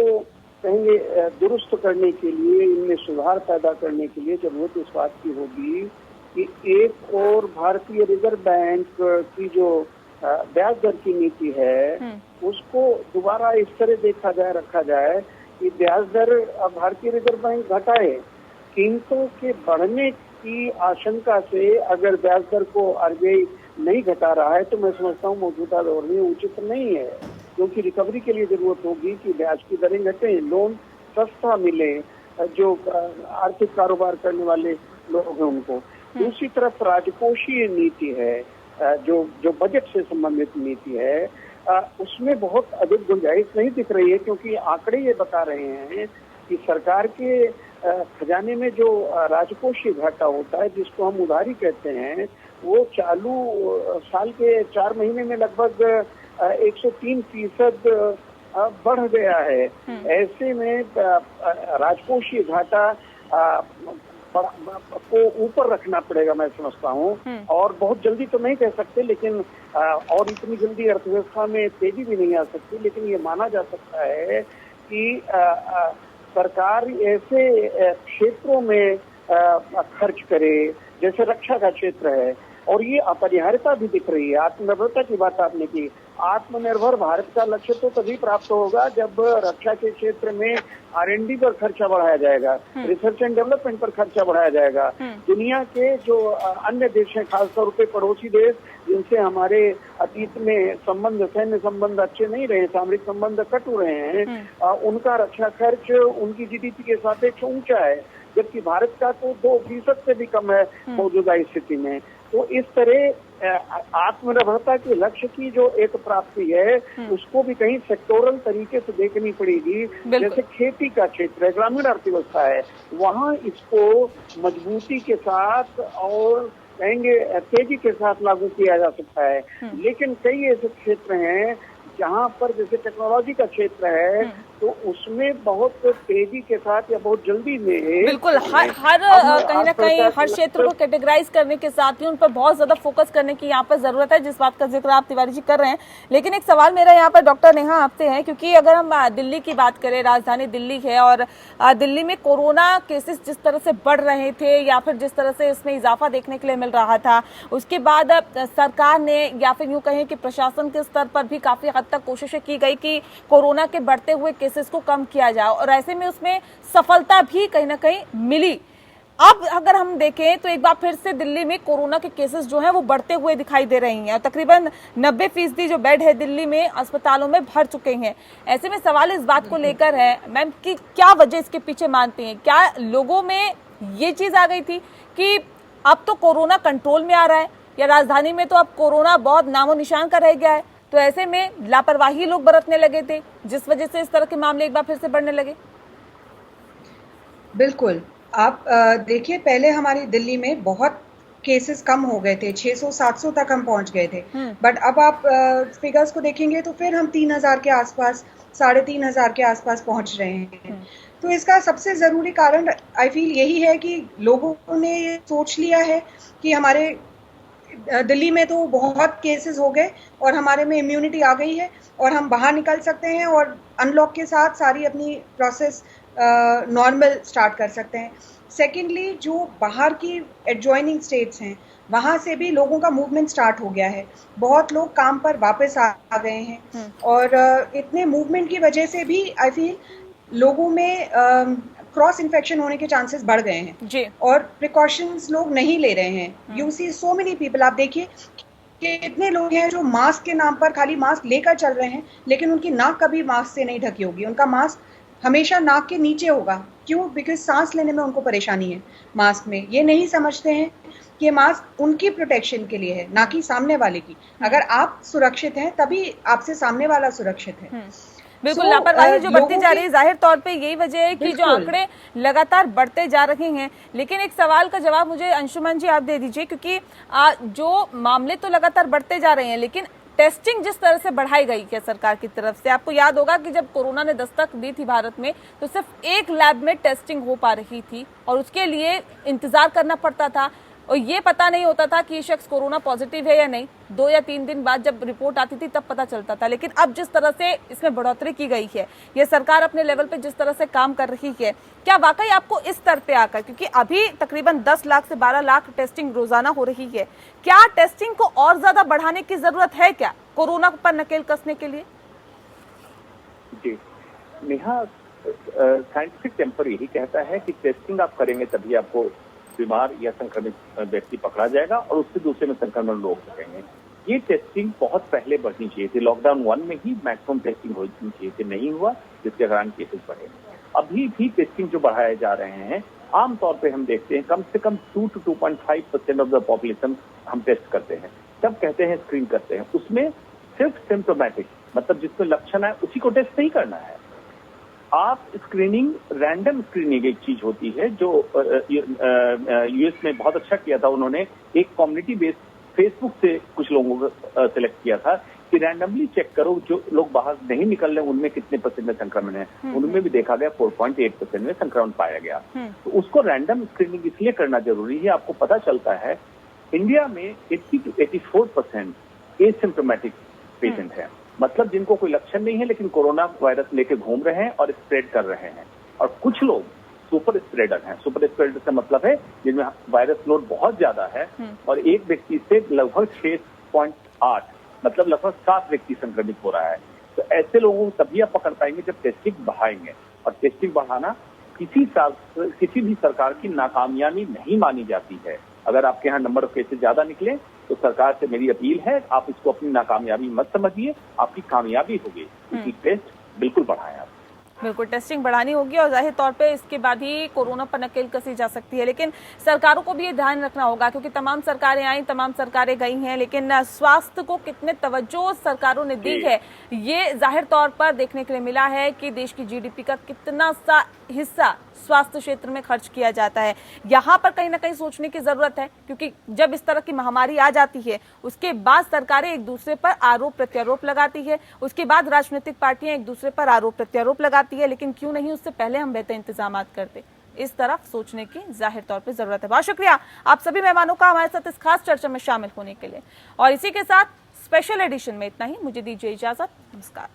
कहेंगे दुरुस्त करने के लिए, इनमें सुधार पैदा करने के लिए जरूरत इस बात की होगी कि एक और भारतीय रिजर्व बैंक की जो ब्याज दर की नीति है उसको दोबारा इस तरह रखा जाए कि ब्याज दर भारतीय रिजर्व बैंक घटाए। कीमतों के बढ़ने की आशंका से अगर ब्याज दर को आरबीआई नहीं घटा रहा है तो मैं समझता हूँ मौजूदा दौर में उचित नहीं है, क्योंकि रिकवरी के लिए जरूरत होगी कि ब्याज की दरें घटे, लोन सस्ता मिले जो आर्थिक कारोबार करने वाले लोग हैं उनको। दूसरी तरफ राजकोषीय नीति है, जो बजट से संबंधित नीति है, उसमें बहुत अधिक गुंजाइश नहीं दिख रही है, क्योंकि आंकड़े ये बता रहे हैं कि सरकार के खजाने में जो राजकोषीय घाटा होता है, जिसको हम उधारी कहते हैं, वो चालू साल के 4 महीने में लगभग 103% बढ़ गया है। ऐसे में राजकोषीय घाटा को ऊपर रखना पड़ेगा मैं समझता हूँ, और बहुत जल्दी तो नहीं कह सकते, लेकिन और इतनी जल्दी अर्थव्यवस्था में तेजी भी नहीं आ सकती, लेकिन ये माना जा सकता है कि सरकार ऐसे क्षेत्रों में खर्च करे जैसे रक्षा का क्षेत्र है, और ये अपरिहार्यता भी दिख रही है। आत्मनिर्भरता की बात आपने की, आत्मनिर्भर भारत का लक्ष्य तो तभी प्राप्त होगा जब रक्षा के क्षेत्र में R&D पर खर्चा बढ़ाया जाएगा, रिसर्च एंड डेवलपमेंट पर खर्चा बढ़ाया जाएगा। दुनिया के जो अन्य देश हैं, खासतौर पे पड़ोसी देश जिनसे हमारे अतीत में संबंध, सैन्य संबंध अच्छे नहीं रहे, सामरिक संबंध कटु रहे हैं, उनका रक्षा खर्च उनकी जीडीपी के सापेक्ष ऊंचा है, जबकि भारत का तो 2% से भी कम है मौजूदा स्थिति में। तो इस तरह आत्मनिर्भरता के लक्ष्य की जो एक प्राप्ति है उसको भी कहीं सेक्टोरल तरीके से देखनी पड़ेगी। जैसे खेती का क्षेत्र है, ग्रामीण अर्थव्यवस्था है, वहाँ इसको मजबूती के साथ और कहेंगे तेजी के साथ लागू किया जा सकता है। लेकिन कई ऐसे क्षेत्र हैं जहाँ पर जैसे टेक्नोलॉजी का क्षेत्र है तो उसमें बहुत तेजी के साथ या बहुत जल्दी में बिल्कुल हर कहीं ना कहीं हर क्षेत्र को कैटेगराइज करने के साथ ही उन पर बहुत ज्यादा फोकस करने की यहाँ पर जरूरत है, जिस बात का जिक्र आप तिवारी जी कर रहे हैं। लेकिन एक सवाल मेरा यहाँ पर डॉक्टर नेहा आपसे है, क्योंकि अगर हम दिल्ली की बात करें, राजधानी दिल्ली है और दिल्ली में कोरोना केसेस जिस तरह से बढ़ रहे थे या फिर जिस तरह से इसमें इजाफा देखने के लिए मिल रहा था, उसके बाद सरकार ने या फिर यूं कहें कि प्रशासन के स्तर पर भी काफी हद तक कोशिशें की गई कि कोरोना के बढ़ते हुए केसेस को कम किया जाए और ऐसे में उसमें सफलता भी कहीं ना कहीं मिली। अब अगर हम देखें तो एक बार फिर से दिल्ली में कोरोना के केसेस जो हैं वो बढ़ते हुए दिखाई दे रही हैं। तकरीबन 90% जो बेड है दिल्ली में अस्पतालों में भर चुके हैं। ऐसे में सवाल इस बात को लेकर है मैम कि क्या वजह इसके पीछे मानती हैं? क्या लोगों में ये चीज आ गई थी कि अब तो कोरोना कंट्रोल में आ रहा है, या राजधानी में तो अब कोरोना बहुत नामो निशान का रह गया है, तो ऐसे में लापरवाही लोग बरतने लगे थे जिस वजह से इस तरह के मामले एक बार फिर से बढ़ने लगे? बिल्कुल, आप देखिए पहले हमारी दिल्ली में बहुत केसेस कम हो गए थे, 600-700 तक हम पहुंच गए थे, बट अब आप फिगर्स को देखेंगे तो फिर हम 3000 के आसपास, 3500 के आसपास पहुंच रहे हैं। तो इसका सबसे जरूरी कारण आई फील यही है कि लोगों ने ये सोच लिया है कि हमारे दिल्ली में तो बहुत केसेस हो गए और हमारे में इम्यूनिटी आ गई है और हम बाहर निकल सकते हैं और अनलॉक के साथ सारी अपनी प्रोसेस नॉर्मल स्टार्ट कर सकते हैं। सेकेंडली, जो बाहर की एडजॉइनिंग स्टेट्स हैं वहाँ से भी लोगों का मूवमेंट स्टार्ट हो गया है, बहुत लोग काम पर वापस आ गए हैं और इतने मूवमेंट की वजह से भी आई फील लोगों में क्रॉस इन्फेक्शन होने के चांसेस बढ़ गए हैं जी। और प्रिकॉशंस लोग नहीं ले रहे हैं। You see so many people, आप देखिए कि इतने लोग हैं जो मास्क के नाम पर खाली मास्क लेकर चल रहे हैं लेकिन उनकी नाक कभी मास्क से नहीं ढकी होगी, उनका मास्क हमेशा नाक के नीचे होगा। क्यों? बिकॉज सांस लेने में उनको परेशानी है मास्क में। ये नहीं समझते हैं कि ये मास्क उनकी प्रोटेक्शन के लिए है, ना कि सामने वाले की। अगर आप सुरक्षित हैं तभी आपसे सामने वाला सुरक्षित है। बिल्कुल, लापरवाही जो बढ़ती जा रही है, जाहिर तौर पे यही वजह है कि जो आंकड़े लगातार बढ़ते जा रहे हैं। लेकिन एक सवाल का जवाब मुझे अंशुमन जी आप दे दीजिए, क्योंकि जो मामले तो लगातार बढ़ते जा रहे हैं लेकिन टेस्टिंग जिस तरह से बढ़ाई गई है सरकार की तरफ से, आपको याद होगा कि जब कोरोना ने दस्तक दी थी भारत में तो सिर्फ एक लैब में टेस्टिंग हो पा रही थी और उसके लिए इंतजार करना पड़ता था और ये पता नहीं होता था कि ये शख्स कोरोना पॉजिटिव है या नहीं। 2 या 3 दिन बाद जब रिपोर्ट आती थी तब पता चलता था। लेकिन अब जिस तरह से इसमें बढ़ोतरी की गई है, ये सरकार अपने लेवल पे जिस तरह से काम कर रही है, क्या वाकई आपको इस स्तर पे आकर, क्योंकि अभी तकरीबन 10 लाख से 12 लाख टेस्टिंग रोजाना हो रही है, क्या टेस्टिंग को और ज्यादा बढ़ाने की जरूरत है क्या कोरोना पर नकेल कसने के लिए? जी नेहा, साइंटिफिक टेम्पर यही कहता है कि टेस्टिंग आप करेंगे तभी आपको बीमार या संक्रमित व्यक्ति पकड़ा जाएगा और उससे दूसरे में संक्रमण रोक सकेंगे। ये टेस्टिंग बहुत पहले बढ़नी चाहिए थी, लॉकडाउन 1 में ही मैक्सिमम टेस्टिंग होनी चाहिए थी, नहीं हुआ जिसके कारण केसेस बढ़े। अभी भी टेस्टिंग जो बढ़ाए जा रहे हैं, आमतौर पे हम देखते हैं कम से कम 2 to 2.5% ऑफ द पॉपुलेशन हम टेस्ट करते हैं, तब कहते हैं स्क्रीन करते हैं। उसमें सिर्फ सिम्टोमेटिक, मतलब जिसमें लक्षण है उसी को टेस्ट नहीं करना है। आप स्क्रीनिंग, रैंडम स्क्रीनिंग एक चीज होती है जो यूएस में बहुत अच्छा किया था उन्होंने। एक कम्युनिटी बेस्ड फेसबुक से कुछ लोगों को सिलेक्ट किया था कि रैंडमली चेक करो जो लोग बाहर नहीं निकल रहे उनमें कितने % में संक्रमण है। उनमें भी देखा गया 4.8% में संक्रमण पाया गया। तो उसको रैंडम स्क्रीनिंग इसलिए करना जरूरी है, आपको पता चलता है इंडिया में 80 to 84% एसिम्प्टोमेटिक पेशेंट है, मतलब जिनको कोई लक्षण नहीं है लेकिन कोरोना वायरस लेके घूम रहे हैं और स्प्रेड कर रहे हैं। और कुछ लोग सुपर स्प्रेडर हैं। सुपर स्प्रेडर का मतलब है जिनमें वायरस लोड बहुत ज्यादा है और एक व्यक्ति से लगभग 6.8 मतलब लगभग 7 व्यक्ति संक्रमित हो रहा है। तो ऐसे लोगों को तभी आप पकड़ पाएंगे जब टेस्टिंग बढ़ाएंगे। और टेस्टिंग बढ़ाना किसी भी सरकार की नाकामयाबी नहीं मानी जाती है। अगर आपके यहाँ नंबर ऑफ केसेस ज्यादा निकले तो सरकार से मेरी अपील है, आप इसको अपनी नाकामयाबी मत समझिए, आपकी कामयाबी होगी। इसकी टेस्ट बिल्कुल बढ़ाएं आप। बिल्कुल, टेस्टिंग बढ़ानी होगी और जाहिर तौर पे इसके बाद ही कोरोना पर नकेल कसी जा सकती है। लेकिन सरकारों को भी ये ध्यान रखना होगा, क्योंकि तमाम सरकारें आई, तमाम सरकारें गई हैं, लेकिन स्वास्थ्य को कितने तवज्जो सरकारों ने दी है, ये जाहिर तौर पर देखने के लिए मिला है कि देश की जीडीपी का कितना सा हिस्सा स्वास्थ्य क्षेत्र में खर्च किया जाता है। यहाँ पर कहीं ना कहीं सोचने की जरूरत है, क्योंकि जब इस तरह की महामारी आ जाती है उसके बाद सरकारें एक दूसरे पर आरोप प्रत्यारोप लगाती है, उसके बाद राजनीतिक पार्टियां एक दूसरे पर आरोप प्रत्यारोप लगाती है, लेकिन क्यों नहीं उससे पहले हम बेहतर इंतजाम करते। इस तरफ सोचने की जाहिर तौर पर जरूरत है। बहुत शुक्रिया आप सभी मेहमानों का हमारे साथ इस खास चर्चा में शामिल होने के लिए। और इसी के साथ स्पेशल एडिशन में इतना ही। मुझे दीजिए इजाजत। नमस्कार।